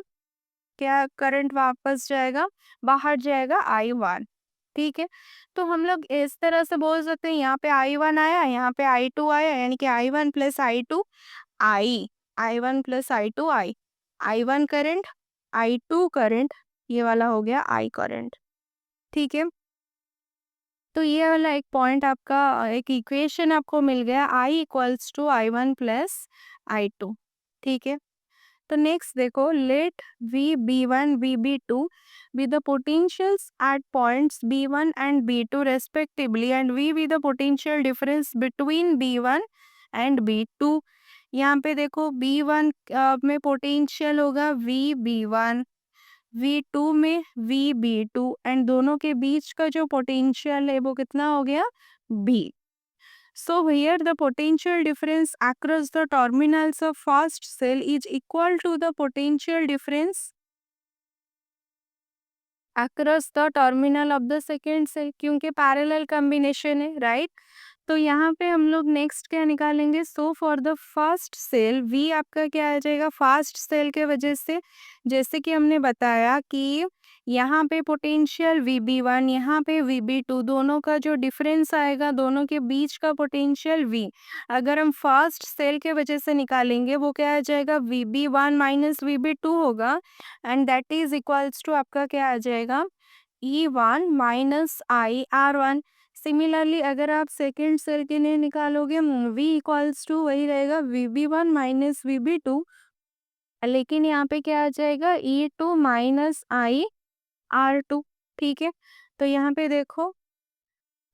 क्या करंट वापस जाएगा, बाहर जाएगा I1, ठीक है? तो हम लोग इस तरह से बोल सकते हैं, यहाँ पे I1 आया, यहाँ पे I2 आया, यानी कि I1 plus I2 I, I1 plus I2 I, I1 current, I2 current, ये वाला हो गया I करंट। ठीक है? तो ये वाला एक पॉइंट आपका एक इक्वेशन आपको मिल गया, I equals to I1 plus I2। ठीक है? तो नेक्स्ट देखो, late VB1 VB2 be the potentials at points B1 and B2 respectively and V be the potential difference between B1 and B2। यहाँ पे देखो B1 में पोटेंशियल होगा VB1, V2 में VB2 एंड दोनों के बीच का जो पोटेंशियल है वो कितना हो गया B। So here the potential difference across the terminals of first cell is equal to the potential difference across the terminal of the second cell, क्योंकि parallel combination है, राइट। तो यहाँ पे हम लोग नेक्स्ट क्या निकालेंगे, so for the first cell we आपका क्या आ जाएगा, फर्स्ट सेल के वजह से जैसे कि हमने बताया कि यहाँ पे पोटेंशियल VB1, यहाँ पे VB2, दोनों का जो डिफरेंस आएगा, दोनों के बीच का पोटेंशियल V, अगर हम फर्स्ट सेल के वजह से निकालेंगे वो क्या आ जाएगा, VB1 माइनस VB2 होगा and that is equals to आपका क्या आ जाएगा, E1 माइनस IR1। सिमिलरली अगर आप सेकेंड सेल के लिए निकालोगे, V इक्वल्स टू वही रहेगा VB1 माइनस VB2, लेकिन यहाँ पे क्या आ जाएगा E2 माइनस IR2। ठीक है? तो यहाँ पे देखो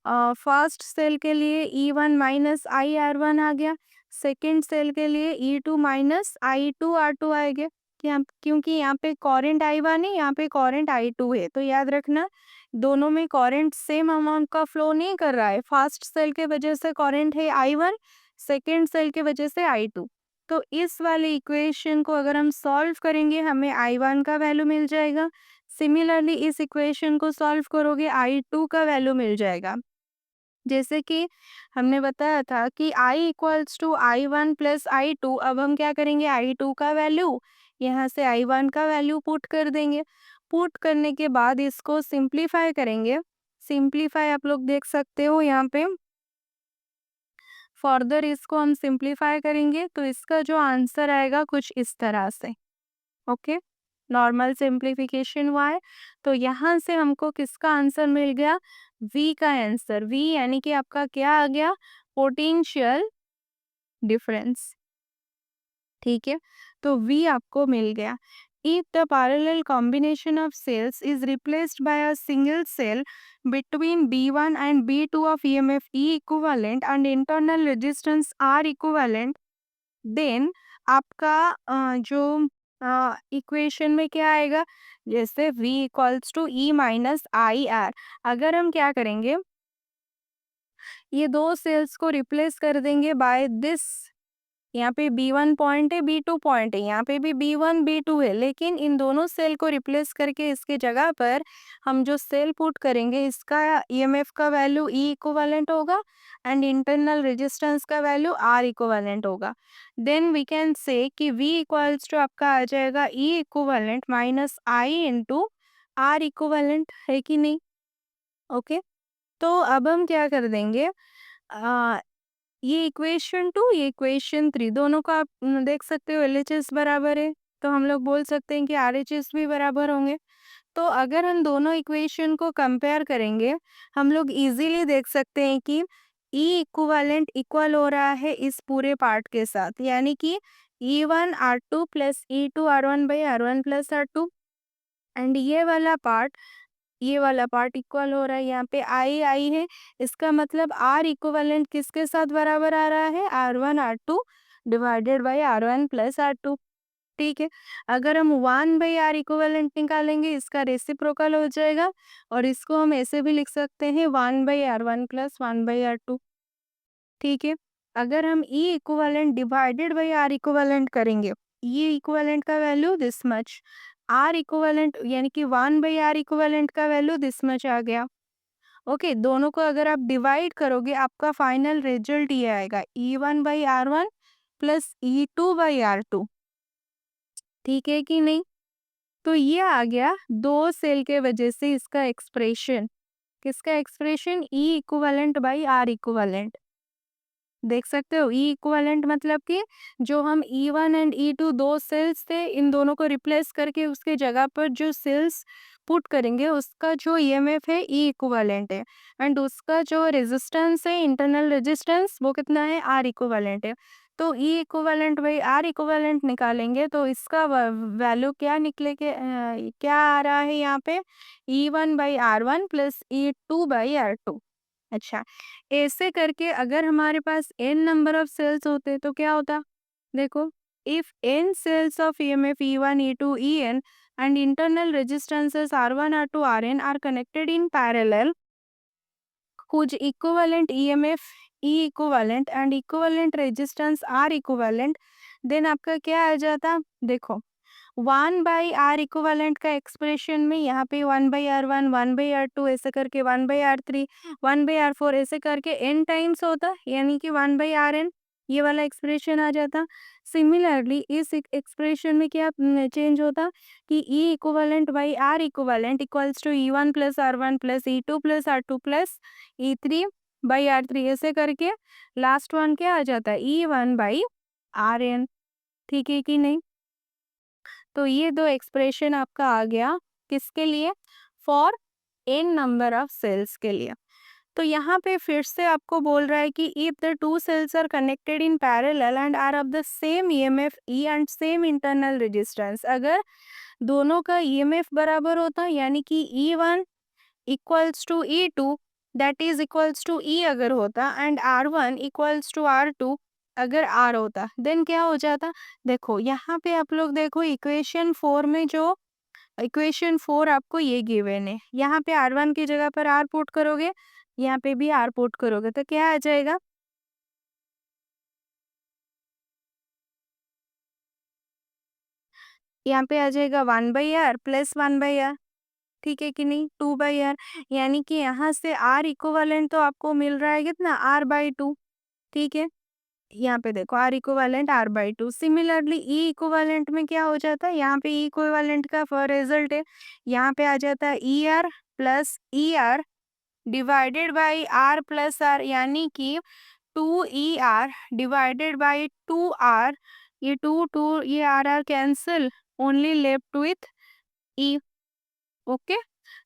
फर्स्ट सेल के लिए E1 माइनस IR1 आ गया, सेकेंड सेल के लिए E2 माइनस I2R2 आएगा, क्योंकि यहाँ पे करंट I1 है, यहाँ पे करंट I2 है। तो याद रखना, दोनों में करंट सेम अमाउंट का फ्लो नहीं कर रहा है। फर्स्ट सेल के वजह से करंट है I1, सेकेंड सेल के वजह से I2। तो इस वाले इक्वेशन को अगर हम सॉल्व करेंगे, हमें I1 का वैल्यू मिल जाएगा। सिमिलरली इस इक्वेशन को सॉल्व करोगे, I2 का वैल्यू मिल जाएगा। जैसे कि हमने बताया था कि I equals to I1 plus I2, अब हम क्या करेंगे, I2 का वैल्यू यहाँ से I1 का वैल्यू पुट कर देंगे। पुट करने के बाद इसको सिंप्लीफाई करेंगे। सिंप्लीफाई आप लोग देख सकते हो यहाँ पे, फर्दर इसको हम सिंप्लीफाई करेंगे तो इसका जो आंसर आएगा कुछ इस तरह से। ओके, नॉर्मल सिंप्लीफिकेशन हुआ है, तो यहाँ से हमको किसका आंसर मिल गया, V का आंसर। V यानी कि आपका क्या आ गया, पोटेंशियल डिफरेंस। ठीक है? तो V आपको मिल गया। If the parallel combination of cells is replaced by a single cell between B1 and B2 of EMF E equivalent and internal resistance R equivalent, then आपका जो इक्वेशन में क्या आएगा, जैसे V equals to E minus IR, अगर हम क्या करेंगे, ये दो सेल्स को रिप्लेस कर देंगे बाय दिस, यहाँ पे B1 पॉइंट है, B2 पॉइंट है, यहाँ पे भी B1 B2 है, लेकिन इन दोनों सेल को रिप्लेस करके इसके जगह पर हम जो सेल पुट करेंगे, इसका EMF का वैल्यू E इक्विवेलेंट होगा एंड इंटरनल रेजिस्टेंस का वैल्यू R इक्विवेलेंट होगा। देन वी कैन से कि V इक्वल्स टू आपका आ जाएगा E equivalent minus I into R equivalent, है कि नहीं। ओके, तो अब हम क्या कर देंगे, ये इक्वेशन 2, ये इक्वेशन 3, दोनों का आप देख सकते हो LHS बराबर है, तो हम लोग बोल सकते हैं कि RHS भी बराबर होंगे। तो अगर हम दोनों इक्वेशन को कंपेयर करेंगे, हम लोग इजीली देख सकते हैं कि E इक्विवेलेंट इक्वल हो रहा है इस पूरे पार्ट के साथ, यानी कि E1 R2 plus E2 R1 by R1 plus R2, and ये वाला पार्ट इक्वल हो रहा है, यहाँ पे आई है, इसका मतलब R इक्विवेलेंट किसके साथ बराबर आ रहा है, R1 R2 divided by R1 plus R2। ठीक है, अगर हम 1 बाई R इक्विवेलेंट निकालेंगे, इसका रेसिप्रोकल हो जाएगा, और इसको हम ऐसे भी लिख सकते हैं 1 by R1 plus 1 by R2। ठीक है, अगर हम E equivalent divided by R equivalent करेंगे, E इक्विवेलेंट का value this much, R equivalent यानी कि 1 बाई R इक्विवेलेंट का वैल्यू दिस मच आ गया। ओके, दोनों को अगर आप डिवाइड करोगे, आपका फाइनल रिजल्ट ये आएगा E1 by R1 plus E2 by R2। ठीक है कि नहीं। तो ये आ गया दो सेल के वजह से इसका एक्सप्रेशन। किसका expression? E equivalent by R equivalent. देख सकते हो, ई इक्विवेलेंट मतलब कि जो हम ई1 एंड ई2 दो सेल्स थे, इन दोनों को रिप्लेस करके उसके जगह पर जो सेल्स पुट करेंगे उसका जो ईएमएफ है ई इक्विवेलेंट है, एंड उसका जो रेजिस्टेंस है, इंटरनल रेजिस्टेंस, वो कितना है? आर इक्विवेलेंट है। तो ई इक्विवेलेंट बाई आर इक्विवेलेंट निकालेंगे तो इसका वैल्यू क्या निकलेगा? क्या आ रहा है यहाँ पे? E one by R one plus E two by R two. अच्छा, ऐसे करके अगर हमारे पास n नंबर ऑफ सेल्स होते तो क्या होता? देखो, if n cells of EMF E1, E2, En and internal resistances R1, R2, Rn are connected in parallel, whose equivalent EMF E equivalent and equivalent resistance R equivalent, then आपका क्या आ जाता? देखो, 1/R equivalent का expression में यहाँ पे 1/R1, 1/R2 ऐसे करके 1/R3, 1/R4 ऐसे करके n टाइम्स होता, यानी कि 1/Rn, ये वाला एक्सप्रेशन आ जाता। सिमिलरली इस एक्सप्रेशन में क्या चेंज होता कि E equivalent by R equivalent equals to E1 plus R1 plus E2 plus R2 plus E3 by R3 ऐसे करके लास्ट वन क्या आ जाता है? E1 by Rn। ठीक है कि नहीं? तो ये दो एक्सप्रेशन आपका आ गया किसके लिए? For N number of cells के लिए। तो यहाँ पे फिर से आपको बोल रहा है कि if the two cells are connected in parallel and are of the same EMF E and same internal resistance, अगर दोनों का ईएमएफ बराबर होता यानी कि E one equals to E two, that is equals to E अगर होता, and R1 equals to R2 अगर R होता, देन क्या हो जाता? देखो यहाँ पे आप लोग देखो इक्वेशन 4 में, जो इक्वेशन 4 आपको ये गिवन है, यहाँ पे R1 की जगह पर R पुट करोगे, यहाँ पे भी R पुट करोगे तो क्या आ जाएगा? यहाँ पे आ जाएगा 1/R प्लस 1/R। ठीक है कि नहीं? 2/R, यानी कि यहाँ से R इक्विवेलेंट तो आपको मिल रहा है कितना? R/2। ठीक है, यहाँ पे देखो R इक्विवेलेंट R/2। सिमिलरली ई इक्विवेलेंट में क्या हो जाता है? यहाँ पे ई इक्विवेलेंट का रिजल्ट है, यहाँ पे आ जाता है ER plus ER divided by R plus R, यानी कि 2ER डिवाइडेड बाई 2R। ये 2 ये R cancel, only left with E। Okay,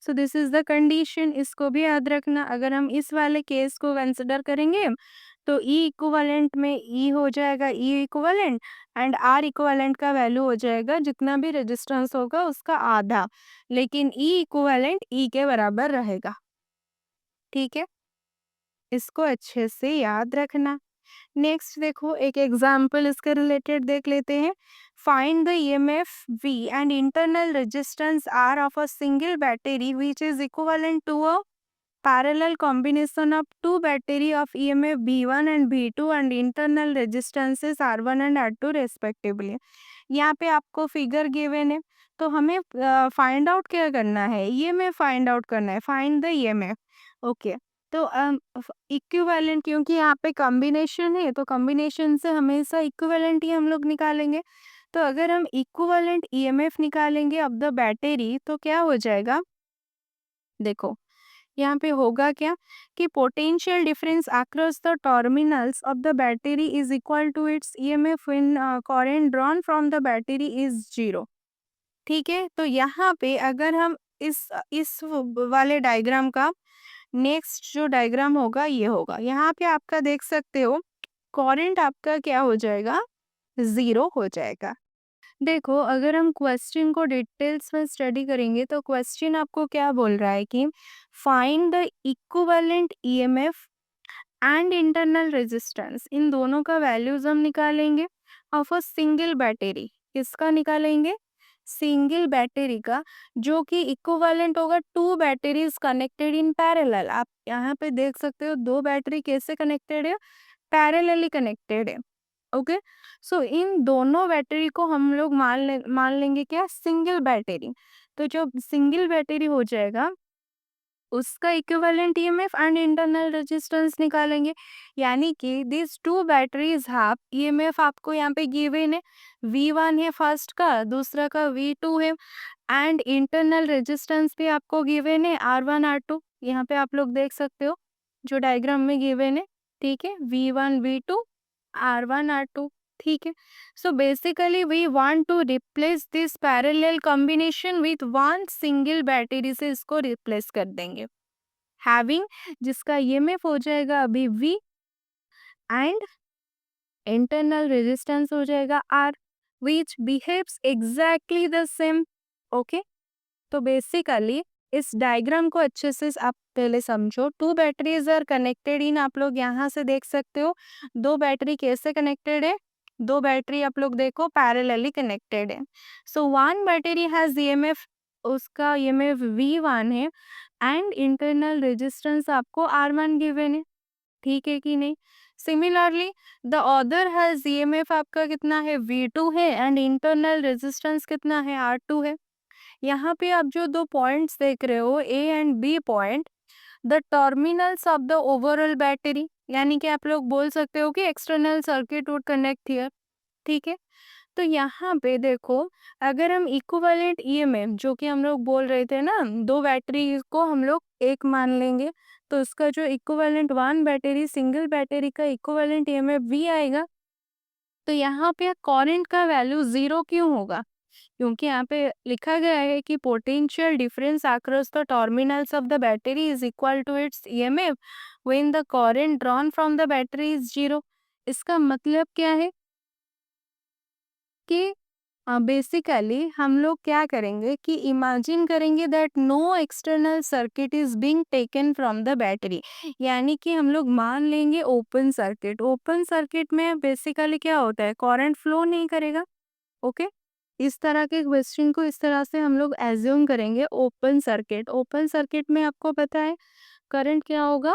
so this is the condition, इसको भी याद रखना। अगर हम इस वाले केस को कंसिडर करेंगे तो ई इक्विवेलेंट में ई हो जाएगा ई इक्विवेलेंट, एंड आर इक्विवेलेंट का वैल्यू हो जाएगा जितना भी रेजिस्टेंस होगा उसका आधा, लेकिन ई इक्विवेलेंट ई के बराबर रहेगा। ठीक है, इसको अच्छे से याद रखना। नेक्स्ट देखो, एक एग्जाम्पल इसके रिलेटेड देख लेते हैं। Find the EMF V and internal resistance R of a single battery which is equivalent to a parallel combination of two battery of EMF B1 and B2 and internal resistances R1 and R2 respectively। यहाँ पे आपको figure given है, तो हमें find out क्या करना है? EMF find out करना है, फाइंड द ईएमएफ। ओके, तो इक्विवेलेंट, क्योंकि यहाँ पे कॉम्बिनेशन है तो कॉम्बिनेशन से हमेशा इक्विवेलेंट ही हम लोग निकालेंगे। तो अगर हम इक्विवेलेंट ईएमएफ निकालेंगे ऑफ द बैटरी तो क्या हो जाएगा? देखो, यहाँ पे होगा क्या कि potential difference across the terminals of the battery is equal to its EMF when current drawn from the battery is 0। ठीक है, तो यहाँ पे अगर हम इस वाले डायग्राम का नेक्स्ट जो डायग्राम होगा ये होगा, यहाँ पे आपका देख सकते हो करंट आपका क्या हो जाएगा? 0 हो जाएगा। देखो, अगर हम क्वेश्चन को डिटेल्स में स्टडी करेंगे तो क्वेश्चन आपको क्या बोल रहा है कि find the equivalent EMF and internal resistance, इन दोनों का वैल्यूज हम निकालेंगे ऑफ अ सिंगल बैटरी। किसका निकालेंगे? सिंगल बैटरी का, जो कि इक्विवेलेंट होगा two batteries connected in parallel. आप यहाँ पे देख सकते हो दो बैटरी कैसे कनेक्टेड है? पैरेलली कनेक्टेड है। ओके, सो इन दोनों बैटरी को हम लोग मान लेंगे क्या? Single battery. तो जो सिंगल बैटरी हो जाएगा उसका equivalent EMF and internal resistance निकालेंगे, यानी कि this two batteries have EMF आपको यहाँ पे गिवन है, V1 है फर्स्ट का, दूसरा का V2 है, एंड इंटरनल रेजिस्टेंस भी आपको गिवन है R1 R2। यहाँ पे आप लोग देख सकते हो जो डायग्राम में गिवन है, ठीक है, V1 V2 R1 R2, ठीक है। So basically we want to replace this parallel combination with one single battery से इसको रिप्लेस कर देंगे, हैविंग जिसका ईएमएफ हो जाएगा अभी V एंड इंटरनल रेजिस्टेंस हो जाएगा R, which behaves exactly the same. Okay, तो बेसिकली इस डायग्राम को अच्छे से आप पहले समझो। Two batteries are connected in, आप लोग यहाँ से देख सकते हो दो बैटरी कैसे कनेक्टेड है, दो बैटरी आप लोग देखो पैरेलली कनेक्टेड है। So one battery has EMF, उसका ईएमएफ V1 है एंड इंटरनल रेजिस्टेंस आपको R1 गिवन है, ठीक है कि नहीं। Similarly the other has EMF आपका कितना है, V2 है एंड इंटरनल रेजिस्टेंस कितना है, R2 है। यहाँ पे आप जो दो पॉइंट्स देख रहे हो A and B point, the terminals of the overall battery, यानी कि आप लोग बोल सकते हो कि external circuit would connect here, ठीक है। तो यहाँ पे देखो, अगर हम इक्विवेलेंट ईएमएफ जो कि हम लोग बोल रहे थे ना, दो बैटरी को हम लोग एक मान लेंगे, तो उसका जो equivalent one battery, single battery का इक्विवेलेंट ईएमएफ V आएगा। तो यहाँ पे करंट का वैल्यू 0 क्यों होगा, क्योंकि यहाँ पे लिखा गया है कि potential difference across the terminals of the battery is equal to its EMF when the current drawn from the battery is 0। इसका मतलब क्या है कि बेसिकली हम लोग क्या करेंगे कि इमेजिन करेंगे that no external circuit is being taken from the battery, यानी कि हम लोग मान लेंगे ओपन सर्किट। ओपन सर्किट में बेसिकली क्या होता है, करंट फ्लो नहीं करेगा। ओके, इस तरह के क्वेश्चन को इस तरह से हम लोग एज्यूम करेंगे। ओपन सर्किट, ओपन सर्किट में आपको पता है करंट क्या होगा,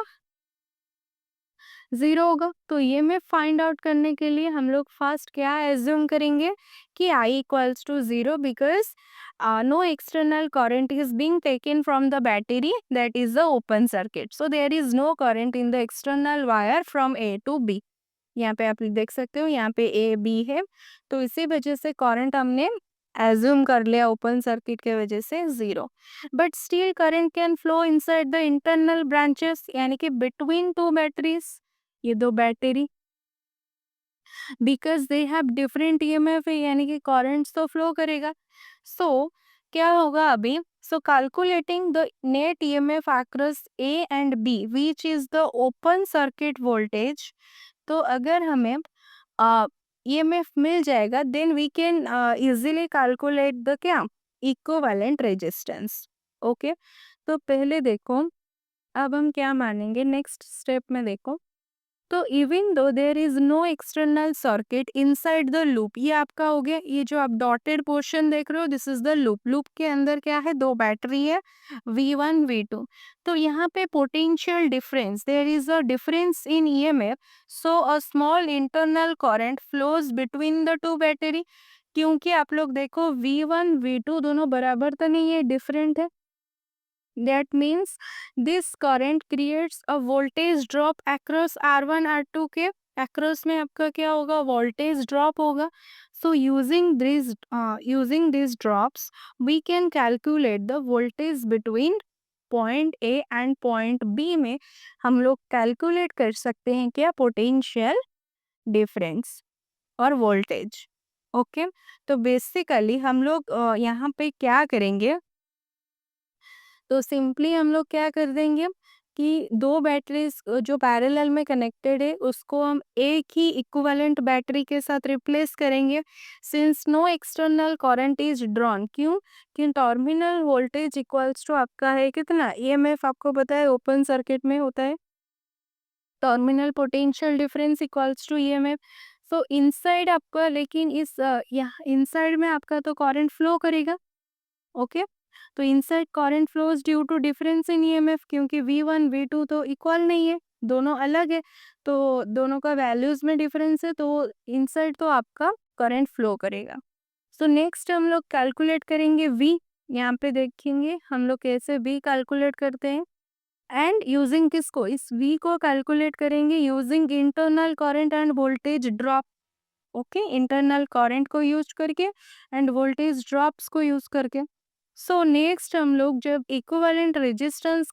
0 होगा। तो ये में फाइंड आउट करने के लिए हम लोग फर्स्ट क्या एज्यूम करेंगे कि I equals to 0 because no external current is being taken from the battery, that is the open circuit, so there is no current in the external wire from A to B। यहाँ पे आप देख सकते हो, यहाँ पे A B है, तो इसी वजह से करंट हमने एज्यूम कर लिया ओपन सर्किट के वजह से 0। But still current can flow inside the internal branches, यानी कि बिटवीन टू बैटरीज, ये दो battery, because they have different EMF है, यानी कि करंट तो फ्लो करेगा। सो क्या होगा अभी, so calculating the net EMF across A and B which is the open circuit voltage. तो अगर हमें ईएमएफ मिल जाएगा then we can easily calculate the क्या, इक्विवेलेंट रेजिस्टेंस। ओके, तो पहले देखो, अब हम क्या मानेंगे नेक्स्ट स्टेप में देखो। तो even though there is no external circuit inside the loop, ये आपका हो गया, ये जो आप डॉटेड पोर्शन देख रहे हो this is the loop. Loop के अंदर क्या है, दो बैटरी है V1 V2। तो यहाँ पे potential difference, there is a difference in EMF, so a small internal current flows between the two battery. क्योंकि आप लोग देखो V1 V2 दोनों बराबर तो नहीं है, डिफरेंट है। That means this current creates a voltage drop across R1 R2 के across में आपका क्या होगा, voltage drop होगा। So using these drops we can calculate the voltage between point A and point B में हम लोग कैलकुलेट कर सकते हैं क्या, पोटेंशियल डिफरेंस और वोल्टेज। ओके, तो बेसिकली हम लोग यहाँ पे क्या करेंगे, तो सिंपली हम लोग क्या कर देंगे कि दो बैटरीज जो पैरेलल में कनेक्टेड है उसको हम एक ही इक्विवेलेंट बैटरी के साथ रिप्लेस करेंगे। Since no external current is drawn, क्यों कि टर्मिनल वोल्टेज इक्वल्स टू आपका है कितना, ईएमएफ आपको पता है ओपन सर्किट में होता है terminal potential difference equals to EMF. So inside आपका, लेकिन इस यहाँ इनसाइड में आपका तो करंट फ्लो करेगा। ओके, तो inside current flows due to difference in EMF, क्योंकि V1 V2 तो इक्वल नहीं है, दोनों अलग है, तो दोनों का वैल्यूज में डिफरेंस है, तो इनसाइड तो आपका करंट फ्लो करेगा। सो नेक्स्ट हम लोग कैलकुलेट करेंगे V, यहाँ पे देखेंगे हम लोग कैसे V कैलकुलेट करते हैं एंड यूजिंग किसको, इस V को कैलकुलेट करेंगे using internal current end voltage drop. Okay, internal current को यूज करके एंड वोल्टेज ड्रॉप्स को यूज करके। सो नेक्स्ट हम लोग जब इक्विवेलेंट रेजिस्टेंस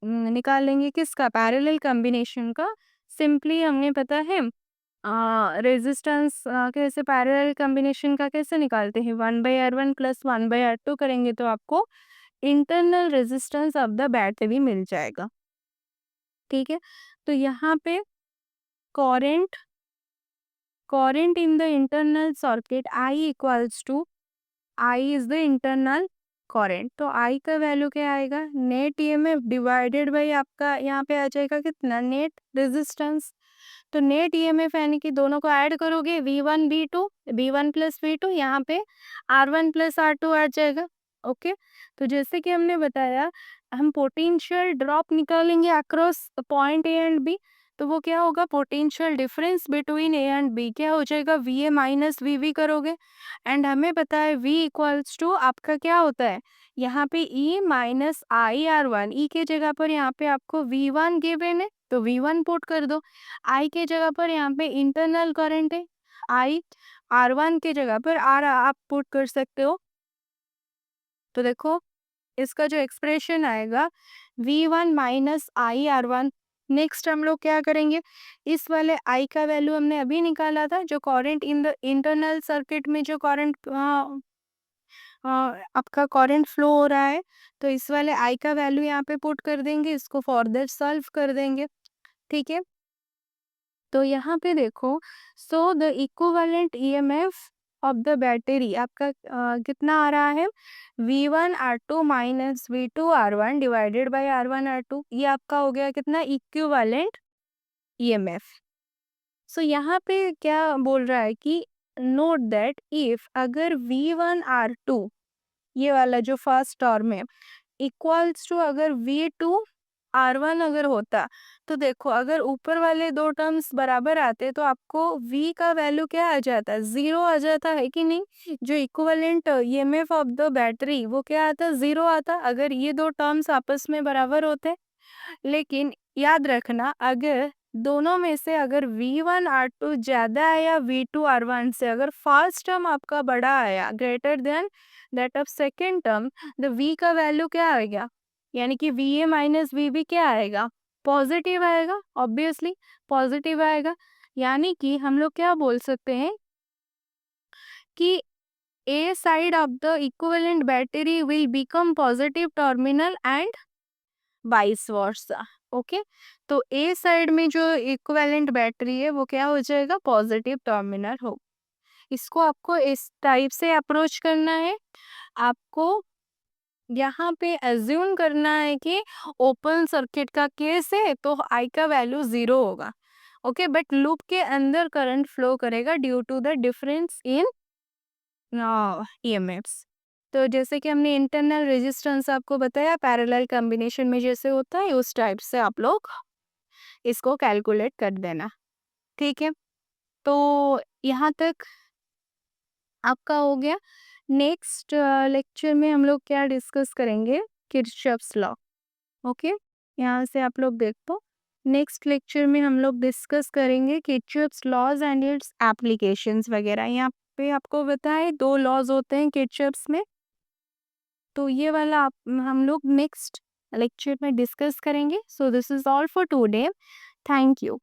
निकालेंगे किसका, पैरेलल कॉम्बिनेशन का। सिंपली हमें पता है रेजिस्टेंस कैसे पैरेलल कॉम्बिनेशन का कैसे निकालते हैं, 1/R1 प्लस 1/R2 करेंगे तो आपको internal resistance of the battery मिल जाएगा। ठीक है, तो यहाँ पे current current in the internal circuit I equals to, I is the internal current, तो I का वैल्यू क्या आएगा, नेट ईएमएफ डिवाइडेड बाई आपका यहाँ पे आ जाएगा कितना, नेट रेजिस्टेंस। तो नेट ईएमएफ यानी कि दोनों को ऐड करोगे V1 V2, V1 plus V2, यहाँ पे R1 प्लस R2 आ जाएगा। ओके, तो जैसे कि हमने बताया हम पोटेंशियल ड्रॉप निकालेंगे across point A and B, तो वो क्या होगा, potential difference between A and B क्या हो जाएगा, V A minus V V करोगे। एंड हमें पता है V इक्वल्स टू आपका क्या होता है, यहाँ पे E minus I R one, E के जगह पर यहाँ पे आपको V1 गिवन है तो V1 पुट कर दो, I के जगह पर यहाँ पे इंटरनल करंट है I, R1 के जगह पर R आप पुट कर सकते हो। तो देखो इसका जो एक्सप्रेशन आएगा V1 minus I R one. Next हम लोग क्या करेंगे, इस वाले I का वैल्यू हमने अभी निकाला था, जो current in the internal circuit में जो करंट आपका करंट फ्लो हो रहा है, तो इस वाले I का वैल्यू यहाँ पे पुट कर देंगे, इसको फर्दर सॉल्व कर देंगे। ठीक है, तो यहाँ पे देखो, so the equivalent EMF of the battery आपका कितना आ रहा है, V1 R2 minus V2 R1 divided by R1 R2, ये आपका हो गया कितना, इक्विवेलेंट ईएमएफ। सो यहाँ पे क्या बोल रहा है कि नोट दैट इफ अगर V1 R2 ये वाला जो फर्स्ट टर्म है इक्वल्स टू अगर V2 R1 अगर होता, तो देखो अगर ऊपर वाले दो टर्म्स बराबर आते तो आपको V का वैल्यू क्या आ जाता, 0 आ जाता है कि नहीं, जो equivalent EMF of the battery वो क्या आता, 0 आता अगर ये दो टर्म्स आपस में बराबर होते। लेकिन याद रखना अगर दोनों में से अगर V1 R2 ज्यादा आया V2 R1 से, अगर फर्स्ट टर्म आपका बड़ा आया greater than that of second term, the V का वैल्यू क्या आएगा, यानी कि VA माइनस VB क्या आएगा, पॉजिटिव आएगा, ऑब्वियसली पॉजिटिव आएगा। यानी कि हम लोग क्या बोल सकते हैं कि A side of the equivalent battery will become positive terminal and vice versa. Okay, तो ए साइड में जो इक्विवेलेंट बैटरी है वो क्या हो जाएगा, पॉजिटिव टर्मिनल हो। इसको आपको इस टाइप से अप्रोच करना है। आपको यहाँ पे अज्यूम करना है कि ओपन सर्किट का केस है तो आई का वैल्यू 0 होगा। ओके, बट लूप के अंदर करंट फ्लो करेगा due to the difference in EMFs. तो जैसे कि हमने इंटरनल रेजिस्टेंस आपको बताया पैरेलल कॉम्बिनेशन में जैसे होता है उस टाइप से आप लोग इसको कैलकुलेट कर देना। ठीक है, तो यहाँ तक आपका हो गया। नेक्स्ट लेक्चर में हम लोग क्या डिस्कस करेंगे, किरचॉफ्स लॉ। ओके, यहाँ से आप लोग देख दो। नेक्स्ट लेक्चर में हम लोग डिस्कस करेंगे Kirchhoff's laws and its applications वगैरह। यहाँ पे आपको बताए 2 लॉज होते हैं किरचॉफ्स में, तो ये वाला हम लोग नेक्स्ट लेक्चर में डिस्कस करेंगे। So this is all for today, thank you.